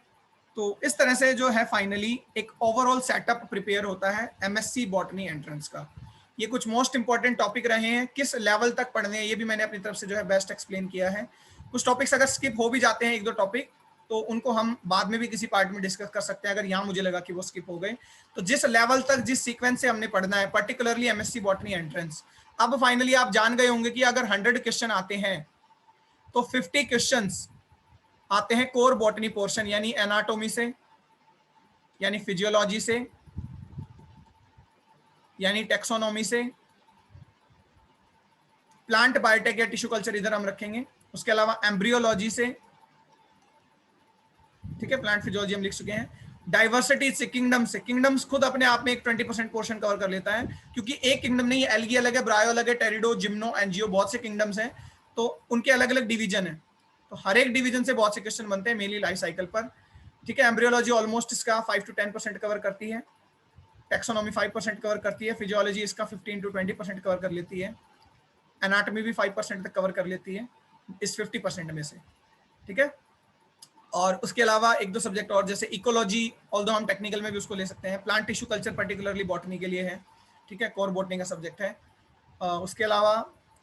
तो इस तरह से जो है फाइनली एक ओवरऑल सेटअप प्रिपेयर होता है एमएससी बॉटनी एंट्रेंस का। ये कुछ मोस्ट इंपॉर्टेंट टॉपिक रहे हैं, किस लेवल तक पढ़ने हैं ये भी मैंने अपनी तरफ से जो है बेस्ट एक्सप्लेन किया है। कुछ टॉपिक्स अगर स्किप हो भी जाते हैं, एक दो टॉपिक, तो उनको हम बाद में भी किसी पार्ट में डिस्कस कर सकते हैं अगर यहाँ मुझे लगा कि वो स्किप हो गए। तो जिस लेवल तक जिस सीक्वेंस से हमने पढ़ना है, पर्टिकुलरली एमएससी बॉटनी एंट्रेंस, अब फाइनली आप जान गए होंगे कि अगर 100 क्वेश्चन आते हैं तो 50 क्वेश्चंस आते हैं कोर बॉटनी पोर्शन, यानी एनाटोमी से, यानी फिजियोलॉजी से, यानी टेक्सोनॉमी से, प्लांट बायोटेक या टिश्यू कल्चर इधर हम रखेंगे, उसके अलावा एम्ब्रियोलॉजी से, ठीक है, प्लांट फिजियोलॉजी हम लिख चुके हैं, डाइवर्सिटी से, किंगडम से, किंगडम्स खुद अपने आप में एक 20% पोर्शन कवर कर लेता है, क्योंकि एक किंगडम नहीं है, एल्गी अलग है, ब्रायो अलग है, टेरिडो, जिम्नो, एंजियो, बहुत से किंगडम्स हैं, तो उनके अलग अलग डिवीजन है, तो हर एक डिवीजन से बहुत से क्वेश्चन बनते हैं मेनली लाइफ साइकिल पर, ठीक है। एम्ब्रियोलॉजी ऑलमोस्ट इसका 5 to 10% कवर करती है, टेक्सोनॉमी 5% कवर करती है, फिजियोलॉजी इसका 15 to 20% कवर कर लेती है, एनाटॉमी भी 5% तक कवर कर लेती है इस 50% में से, ठीक है। और उसके अलावा एक दो सब्जेक्ट और, जैसे इकोलॉजी, ऑल्दो हम टेक्निकल में भी उसको ले सकते हैं, plant tissue culture particularly botany के लिए है, ठीक है, कोर बॉटनी का सब्जेक्ट है। उसके अलावा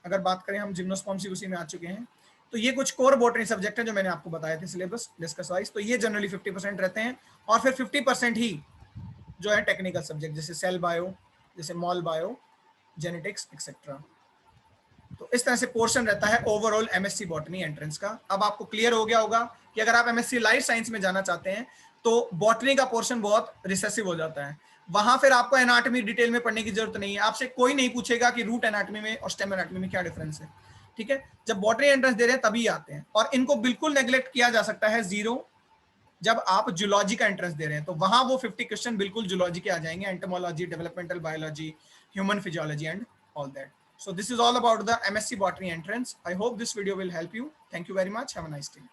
अगर बात करें हम जिम्नोस्पर्म भी उसी में आ चुके हैं। तो ये कुछ कोर बॉटनी सब्जेक्ट है जो मैंने आपको बताए थे सिलेबस डिस्कस वाइज, तो ये जनरली 50% रहते हैं, और फिर 50% ही जो है टेक्निकल सब्जेक्ट, जैसे सेल बायो, जैसे मॉल बायो, जेनेटिक्स एक्सेट्रा। तो इस तरह से पोर्शन रहता है ओवरऑल एमएससी बॉटनी एंट्रेंस का। अब आपको क्लियर हो गया होगा कि अगर आप एमएससी लाइफ साइंस में जाना चाहते हैं तो बॉटनी का पोर्शन बहुत रिसेसिव हो जाता है। वहां फिर आपको एनाटॉमी डिटेल में पढ़ने की जरूरत नहीं है, आपसे कोई नहीं पूछेगा कि रूट एनाटॉमी में और स्टेम एनाटॉमी में क्या डिफरेंस है। ठीक है, जब बॉटनी एंट्रेंस दे रहे हैं तभी आते हैं, और इनको बिल्कुल नेग्लेक्ट किया जा सकता है जीरो जब आप जूलॉजी का एंट्रेंस दे रहे हैं, तो वहां वो 50 क्वेश्चन बिल्कुल जूलॉजी के आ जाएंगे, entomology, developmental biology, human physiology and all that. So this is all about the MSc Botany entrance. I hope this video will help you. Thank you very much. Have a nice day.